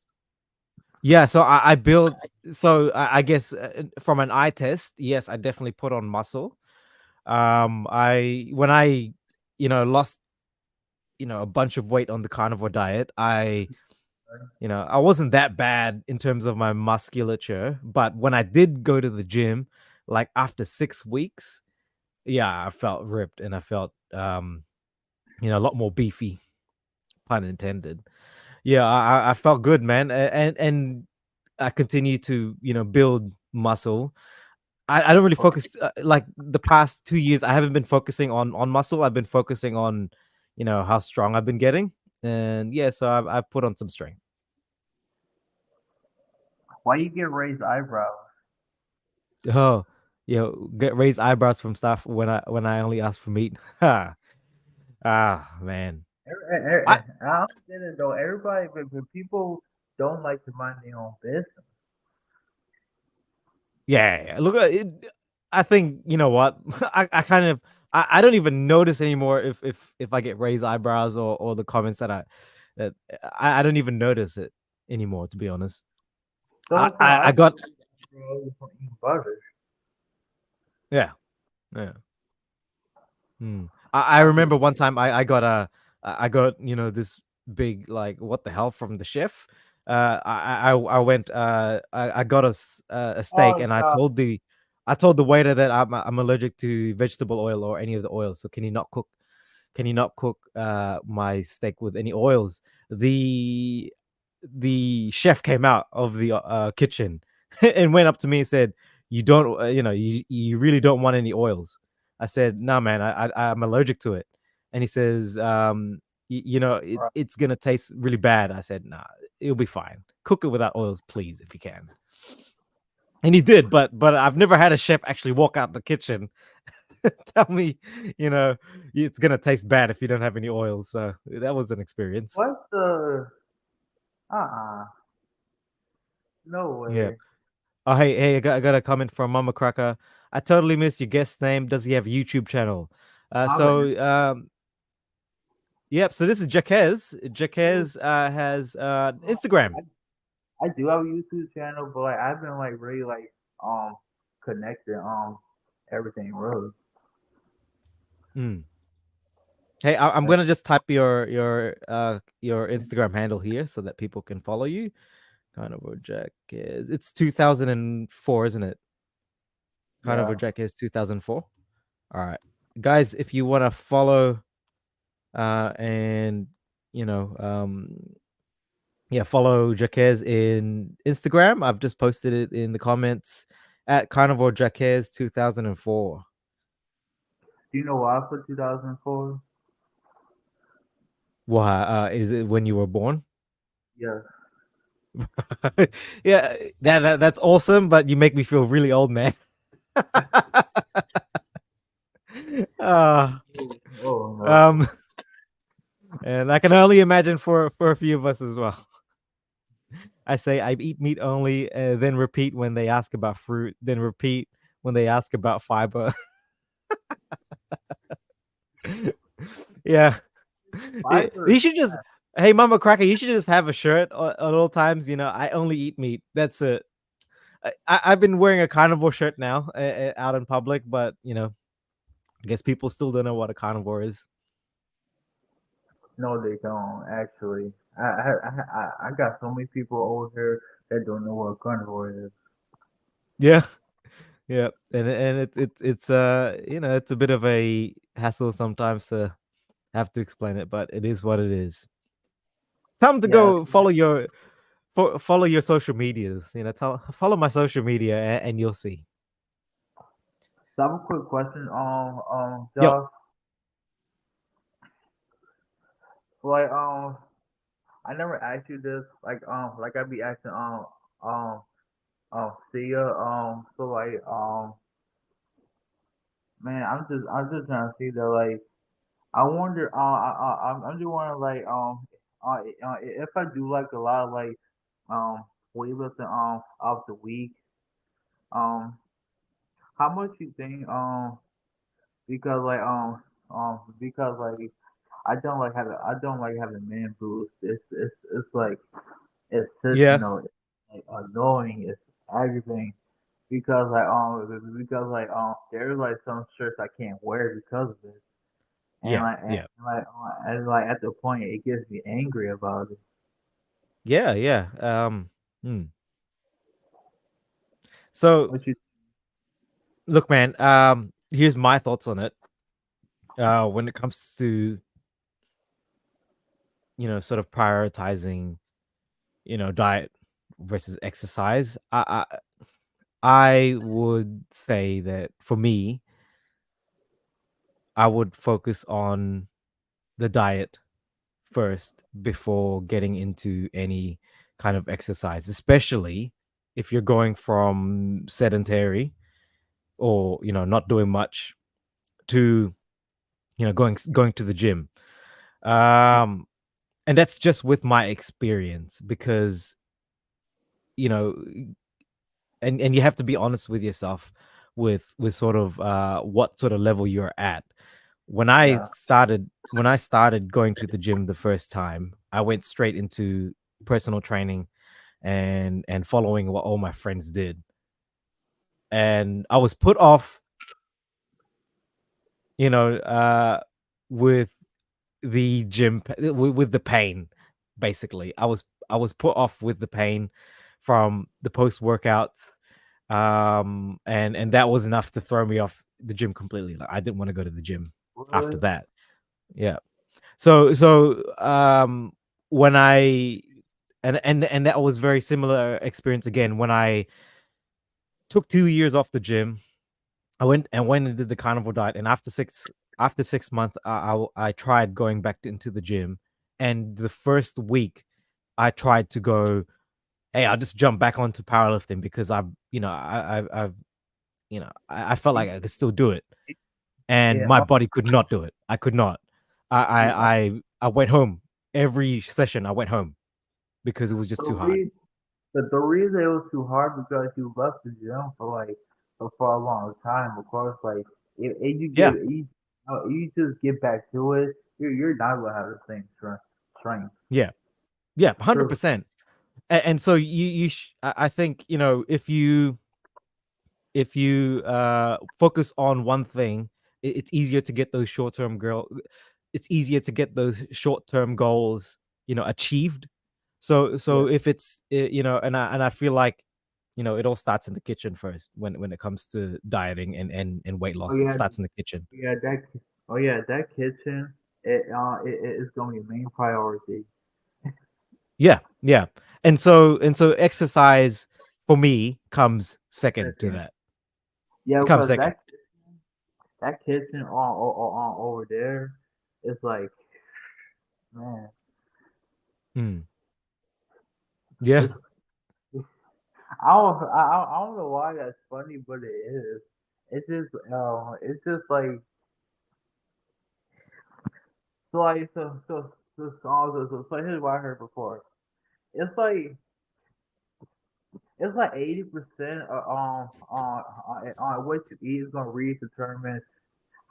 yeah. So I built. So I guess, from an eye test, yes, I definitely put on muscle. I when I lost a bunch of weight on the carnivore diet, I wasn't that bad in terms of my musculature, but when I did go to the gym, like after 6 weeks, yeah, I felt ripped and I felt, a lot more beefy, pun intended. Yeah, I felt good, man, and I continue to build muscle. I don't really focus, like the past 2 years. I haven't been focusing on muscle. I've been focusing on how strong I've been getting, and yeah, so I've put on some strength. Why you get raised eyebrows? Oh, get raised eyebrows from stuff when I only ask for meat. Ha. Ah, man. I I understand it though. Everybody, but people don't like to mind their own business. Yeah, look at it. I think you know what I kind of I don't even notice anymore if I get raised eyebrows or the comments that I don't even notice it anymore, to be honest. So it's I not got eyebrows from eating butter. yeah, yeah. I I do. remember one time I got I got this big, like, what the hell, from the chef. I went I got a steak, Oh and God! I told the waiter that I'm allergic to vegetable oil or any of the oils. So can you not cook my steak with any oils? The the chef came out of the kitchen and went up to me and said, "You don't, you really don't want any oils." I said, "No, man, I'm allergic to it." And he says, Right. it's gonna taste really bad." I said, "Nah, it'll be fine. Cook it without oils, please, if you can." And he did, but I've never had a chef actually walk out the kitchen tell me, you know, it's gonna taste bad if you don't have any oils. So that was an experience. What's the? No Yeah. way. Oh, hey, I got a comment from Mama Cracker. I totally missed your guest name. Does he have a YouTube channel? I have an. Yep. So this is Jaquez. Jaquez has Instagram. I do have a YouTube channel, but like I've been like really like um connected everything really. Mm. Hey, I'm Like, gonna just type your Instagram handle here so that people can follow you. Carnivore Jaquez. It's 2004, isn't it? Carnivore yeah. Jaquez 2004. All right, guys. If you want to follow and you know yeah, follow Jaquez in Instagram. I've just posted it in the comments at Carnivore Jaquez 2004. Do you know why for 2004? Why? Is it when you were born? Yeah. Yeah, that's awesome, but you make me feel really old, man. uh, Oh no. um, and I can only imagine for a few of us as well. I say I eat meat only, then repeat when they ask about fruit, then repeat when they ask about fiber. Yeah. Yeah, Fiber. you should just hey, Mama Cracker, you should just have a shirt at all times, I only eat meat. That's it. I've been wearing a carnivore shirt now out in public, but I guess people still don't know what a carnivore is. No, they don't actually. I got so many people over here that don't know what carnivore is. Yeah, yeah, and it's a bit of a hassle sometimes to have to explain it, but it is what it is. Time to Yes. go follow your social medias. Follow my social media, and you'll see. So I have a quick question, Yep. Josh. Like, I never asked you this. Like I be asking, um, Sia, so like, man, I'm just trying to see that, like, I wonder, I'm just wondering, like, if I do like a lot of like, um, weightlifting, of the week, um, how much you think, because like, because like, I don't like having man boobs. It's like, it's just, Yeah. it's like annoying. It's aggravating there's like some shirts I can't wear because of it, and Yeah. like Yeah. at the point it gets me angry about it. Yeah. Yeah. Hmm. So What you look, man. Here's my thoughts on it. When it comes to sort of prioritizing, diet versus exercise, I would say that for me, I would focus on the diet first before getting into any kind of exercise, especially if you're going from sedentary or not doing much to going to the gym. Um, and that's just with my experience because you know, and you have to be honest with yourself with sort of what sort of level you're at. Yeah. When I started going to the gym the first time, I went straight into personal training and following what all my friends did. And I was put off, you know, with the with the pain. Basically, I was put off with the pain from the post workout, and that was enough to throw me off the gym completely. Like I didn't want to go to the gym after Really? that. Yeah. So when I and that was very similar experience again when I took 2 years off the gym. I went and did the carnivore diet, and after 6 months, I tried going back into the gym, and the first week I tried to go. Hey, I'll just jump back onto powerlifting because I felt like I could still do it, and Yeah. my body could not do it. I could not. I Yeah. I I went home every session. I went home because it was just The too hard. reason the reason it was too hard because you left the gym for a long time. Of course, like if you Yeah, you just get back to it, you're not gonna have the same strength. yeah, yeah, hundred True. percent. And so I think if you focus on one thing, it's easier to get those short-term girl it's easier to get those short-term goals, achieved. So Yeah. if it's and I feel like it all starts in the kitchen first when it comes to dieting and weight Oh loss. It yeah. starts in the kitchen. Yeah. Oh yeah. That kitchen. It is gonna be main priority. Yeah, yeah. And so exercise for me comes second to Second. that. Yeah, It comes because second. that kitchen on over there is like, man, Mm. Yeah. it's I don't know why that's funny, but it is. It's just like so here's what I heard before. It's like it's like 80% on what you eat is gonna really determine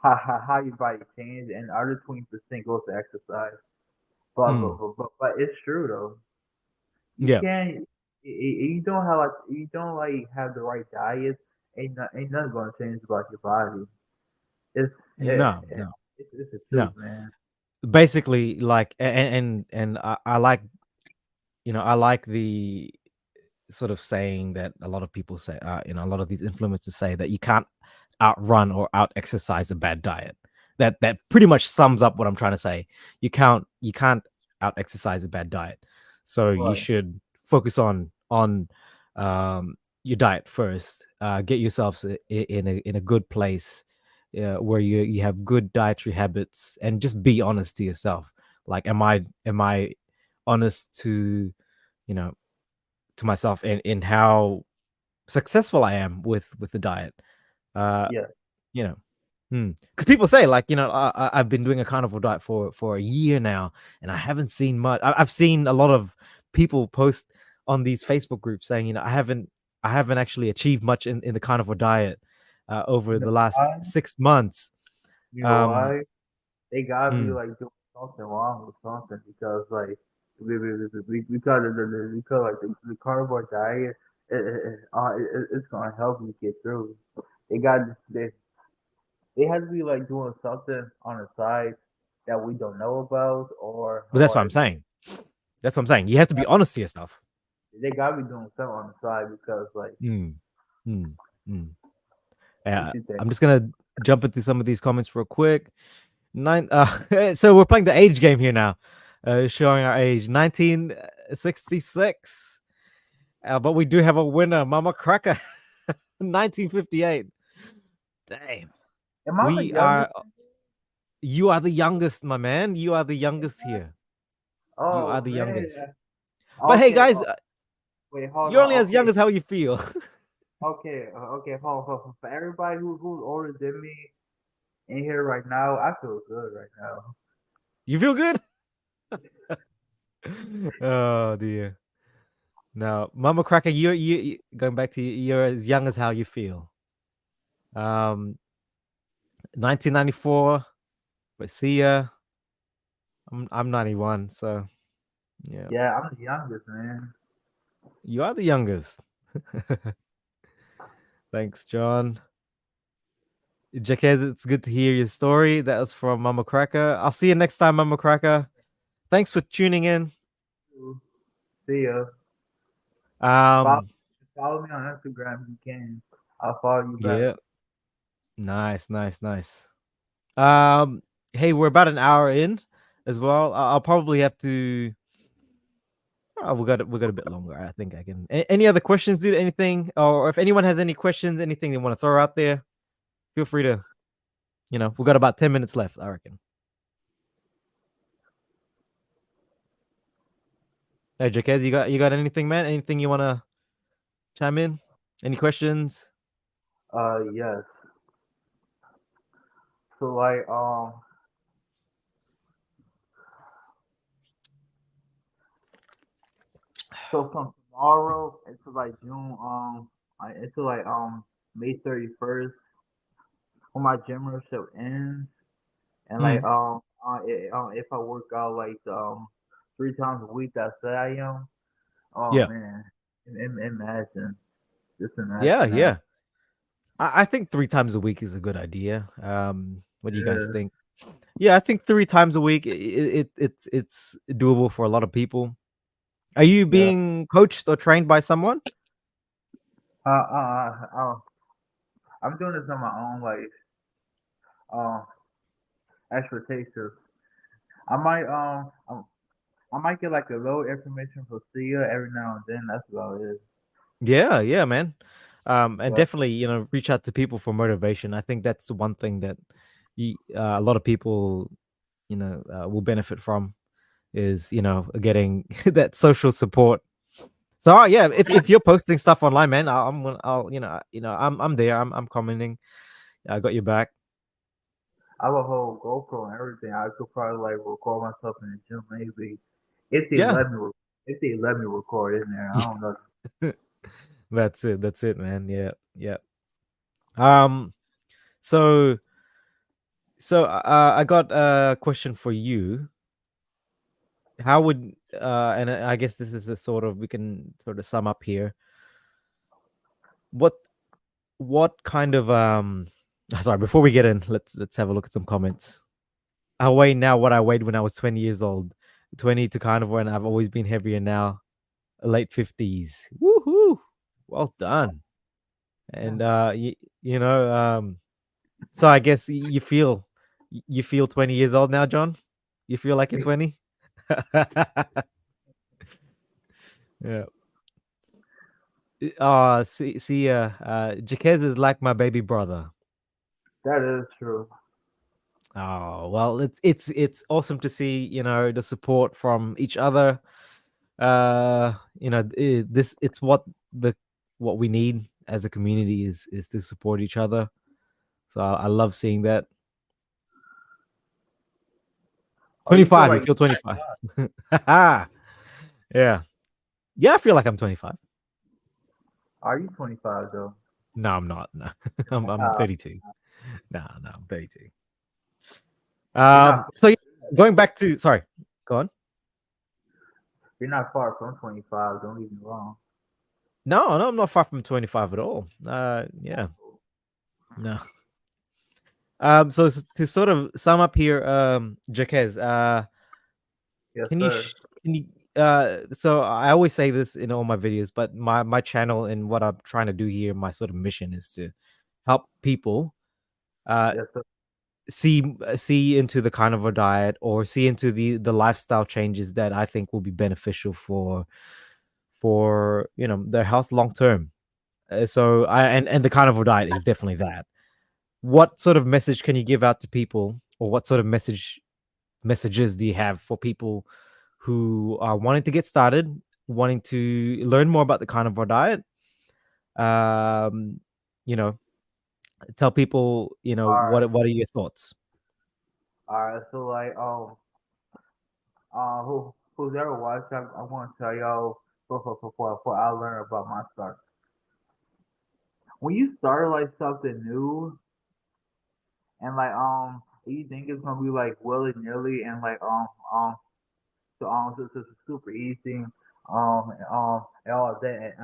how your body changes, and the other 20% goes to exercise. Mm. But it's true though. You Yeah. can't. You don't like have the right diet. Ain't nothing gonna change about your body. It's it, No, no, it's the truth, no. man. Basically, like, and I like, I like the sort of saying that a lot of people say, a lot of these influencers say that you can't outrun or out exercise a bad diet. That pretty much sums up what I'm trying to say. You can't out exercise a bad diet. So you Right. should focus on your diet first. Get yourself in a good place, where you have good dietary habits, and just be honest to yourself. Like, am I honest you know to myself in how successful I am with the diet. Uh, Yeah. you know, because people say, like, I've been doing a carnivore diet for a year now, and I haven't seen much. I've seen a lot of people post on these Facebook groups saying, I haven't actually achieved much in the carnivore diet over You know the last why? 6 months. You know Um, why? They gotta be mm, like doing something wrong with something because like because because like the carnivore diet it's gonna help you get through. They got they have to be like doing something on the side that we don't know about but that's what I'm saying. That's what I'm saying. You have to be honest to yourself. they gotta be doing something on the side because like Mm, mm, mm. what Yeah, you think? I'm just gonna jump into some of these comments real quick. Nine. So we're playing the age game here now, showing our age. 1966. But we do have a winner, Mama Cracker. 1958. Damn. Am I the We youngest? are. You are the youngest, my man. You are the youngest here. You are Oh the man. youngest. But hey, Okay. guys, Oh, wait, hold you're only on. as young Okay. as how you feel. Okay. Okay. Hold. For everybody who's older than me in here right now, I feel good right now. You feel good? Oh dear. No, Mama Cracker, going back to you're as young as how you feel. 1994. But see ya. I'm 91, so yeah. Yeah, I'm the youngest, man. You are the youngest. Thanks, John. Jaquez, it's good to hear your story. That was from Mama Cracker. I'll see you next time, Mama Cracker. Thanks for tuning in. See ya. Follow, Um, follow me on Instagram if you can. I'll follow you back. yeah, nice, nice, nice. Um, hey, we're about an hour in as well. I'll probably have to. Oh, we got a bit longer. I think I can. Any other questions, dude? Anything, or if anyone has any questions, anything they want to throw out there, feel free to. We got about 10 minutes left. I reckon. Hey, Jaquez, you got anything, man? Anything you want to chime in? Any questions? Yes. So like, so from tomorrow until like June, until like May 31st, when my gym membership ends, and like Mm, if I work out like 3 times a week, that said I am. Oh yeah, man, imagine, just yeah, imagine that. yeah. I think 3 times a week is a good idea. What do you guys Yeah. think? Yeah, I think 3 times a week. It's doable for a lot of people. Are you Yeah. being coached or trained by someone? I'm doing this on my own, like uh, expertise. I might I might get like a little information from Sia every now and then. That's about it. Yeah, yeah, man. And Yeah. definitely, reach out to people for motivation. I think that's the one thing that a lot of people, will benefit from is, getting that social support. So yeah, if you're posting stuff online, man, I'll I'm there. I'm commenting. I got your back. I have a whole GoPro and everything. I could probably like record myself in the gym maybe if they Yeah, let me. If they let me record in there, I don't know. that's it. That's it, man. Yeah, yeah. Um. So I got a question for you. How would and I guess this is a sort of we can sort of sum up here. What what kind of sorry, before we get in, let's have a look at some comments. I weigh now what I weighed when I was 20 years old. 20 to carnivore, and I've always been heavier now. Late 50s. Woohoo! Well done. Yeah, And you know, so I guess you feel 20 years old now, John? You feel like you're 20? Yeah. See, Jaquez is like my baby brother. that is true. Oh, well, it's awesome to see, the support from each other. This it's what we need as a community is to support each other. So I love seeing that. Oh, you feel 25, you like feel 25. Yeah. Yeah, I feel like I'm 25. are you 25 though? No, I'm not. No. I'm Uh, 32. No, no, I'm 32. you're not So yeah, going back to sorry, go on. you're not far from 25. Don't get me wrong. No, no, I'm not far from 25 at all. Yeah, no. So to sort of sum up here, Jaquez, Yes, can you sir. sh- can you so I always say this in all my videos, but my channel and what I'm trying to do here, my sort of mission is to help people uh Yes, sir. see into the carnivore diet or see into the lifestyle changes that I think will be beneficial for their health long term. So I and the carnivore diet is definitely that. What sort of message can you give out to people, or what sort of messages do you have for people who are wanting to get started, wanting to learn more about the carnivore diet. Um, you know, tell people, Alright, what are your thoughts? alright. So like who's ever watched, I want to tell y'all before I learn about my start. When you start like something new and you think it's gonna be like willy nilly and so super easy and all that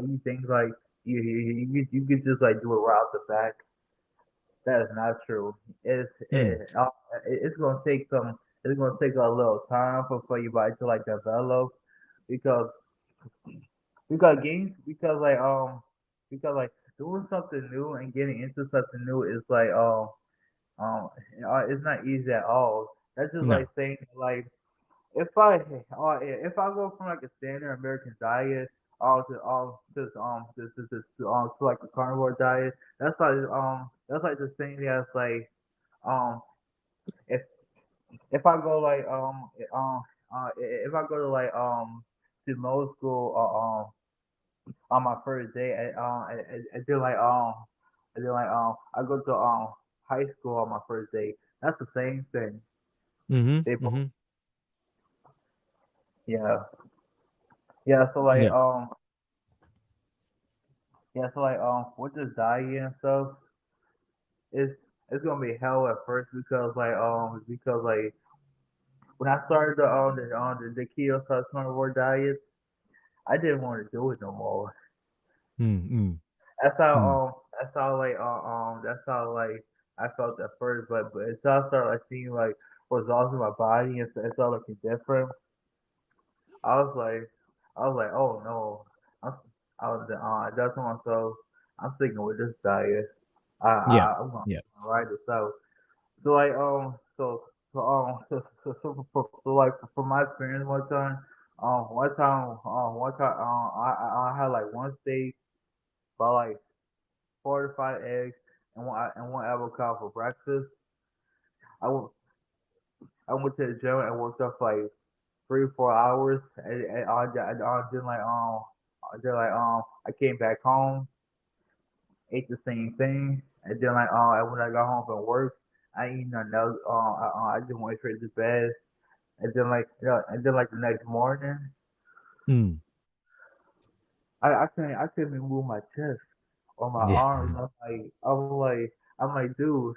you think like you could just like do it right off the back. That is not true. Mm, It's gonna take it's gonna take a little time for your body to like develop because because like doing something new and getting into something new is um it's not easy at all. That's just like no. saying like if I go from like a standard American diet to like a carnivore diet, that's like the same thing as like um if if I go if I go to to middle school on my first day and then I go to high school on my first day. That's the same thing. Mhm, They both mhm. yeah. Yeah, so Yeah. with this diet and stuff, it's it's gonna be hell at first because when I started the keto plus carnivore diet, I didn't want to do it no more. Mm, mm, That's how mm. that's how like I felt at first, but until I started like seeing like results in my body and started looking different, I was like oh no, I'm, I just to myself, I'm sticking with this diet. Yeah. I'm gonna Yeah. ride this out. So like so like from my experience one time I had like one steak, about like 4 to 5 eggs and one avocado for breakfast. I went I went to the gym and worked up for like 3 or 4 hours and I came back home, ate the same thing, and then when I got home from work, I ain't eat nothing else. I just went straight to bed, and then and then like the next morning, Mm. I couldn't even move my chest or my Yeah. arms. I'm like, dude,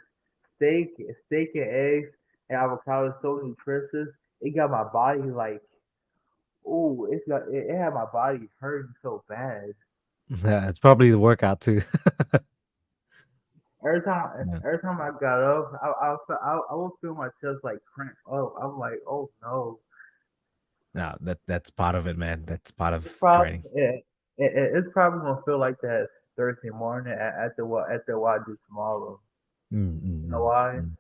steak, steak and eggs and avocado is so nutritious. It got my body like, ooh, it had my body hurting so bad. Yeah, it's probably the workout too. Yeah. Every time I got up, I would feel my chest like cramp up. I'm like, oh no. No, that's part of it, man. That's part It's of probably training. it's probably gonna feel like that Thursday morning after what I do tomorrow. Mm, You know mm, why? mm,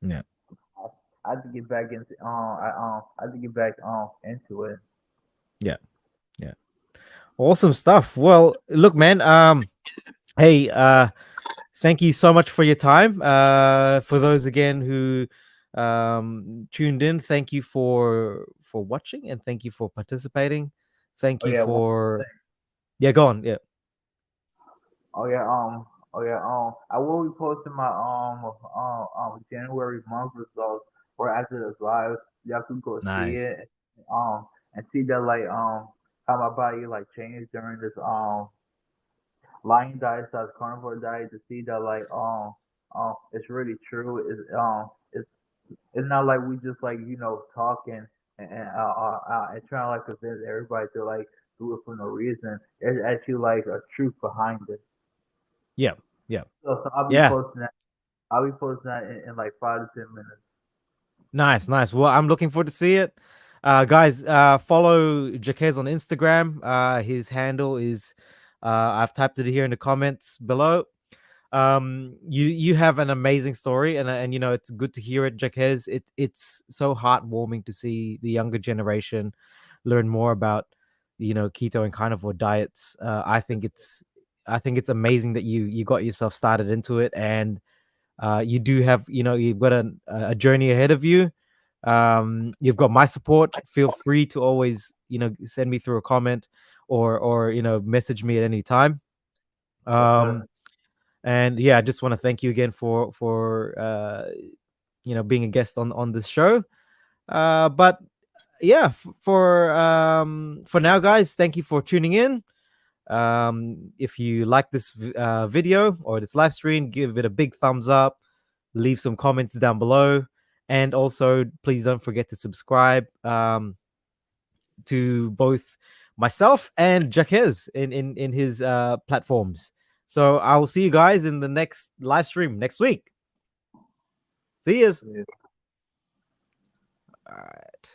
mm. Yeah. I had to get back into I had to get back into it. Yeah. Yeah. Awesome stuff. Well, look, man, hey, thank you so much for your time. For those again who tuned in, thank you for watching and thank you for participating. Thank Oh you yeah, one more for thing. yeah, go on. Yeah. Oh yeah, I will be posting my January month results or after this live. Y'all can go see Nice. it, and see that how my body like changed during this lion diet slash carnivore diet to see that it's really true. It's not like we just like talking and trying to like convince everybody to like do it for no reason. There's actually like a truth behind it. Yeah. Yeah. So Yeah. I'll be posting that in like 5 to 10 minutes. Nice, nice. Well, I'm looking forward to see it. Guys, follow Jaquez on Instagram. His handle is I've typed it here in the comments below. You have an amazing story, and it's good to hear it, Jaquez. It's so heartwarming to see the younger generation learn more about keto and carnivore diets. I think it's amazing that you got yourself started into it, and you do have you've got a journey ahead of you, You've got my support. Feel free to always, send me through a comment, or message me at any time. Yes, sir. Um, and yeah, I just want to thank you again for being a guest on this show. But yeah, for now, guys, thank you for tuning in. If you like this video or this live stream, give it a big thumbs up, leave some comments down below, and also please don't forget to subscribe to both myself and Jaquez in his platforms. So I will see you guys in the next live stream next week. See yous. Yeah. All right.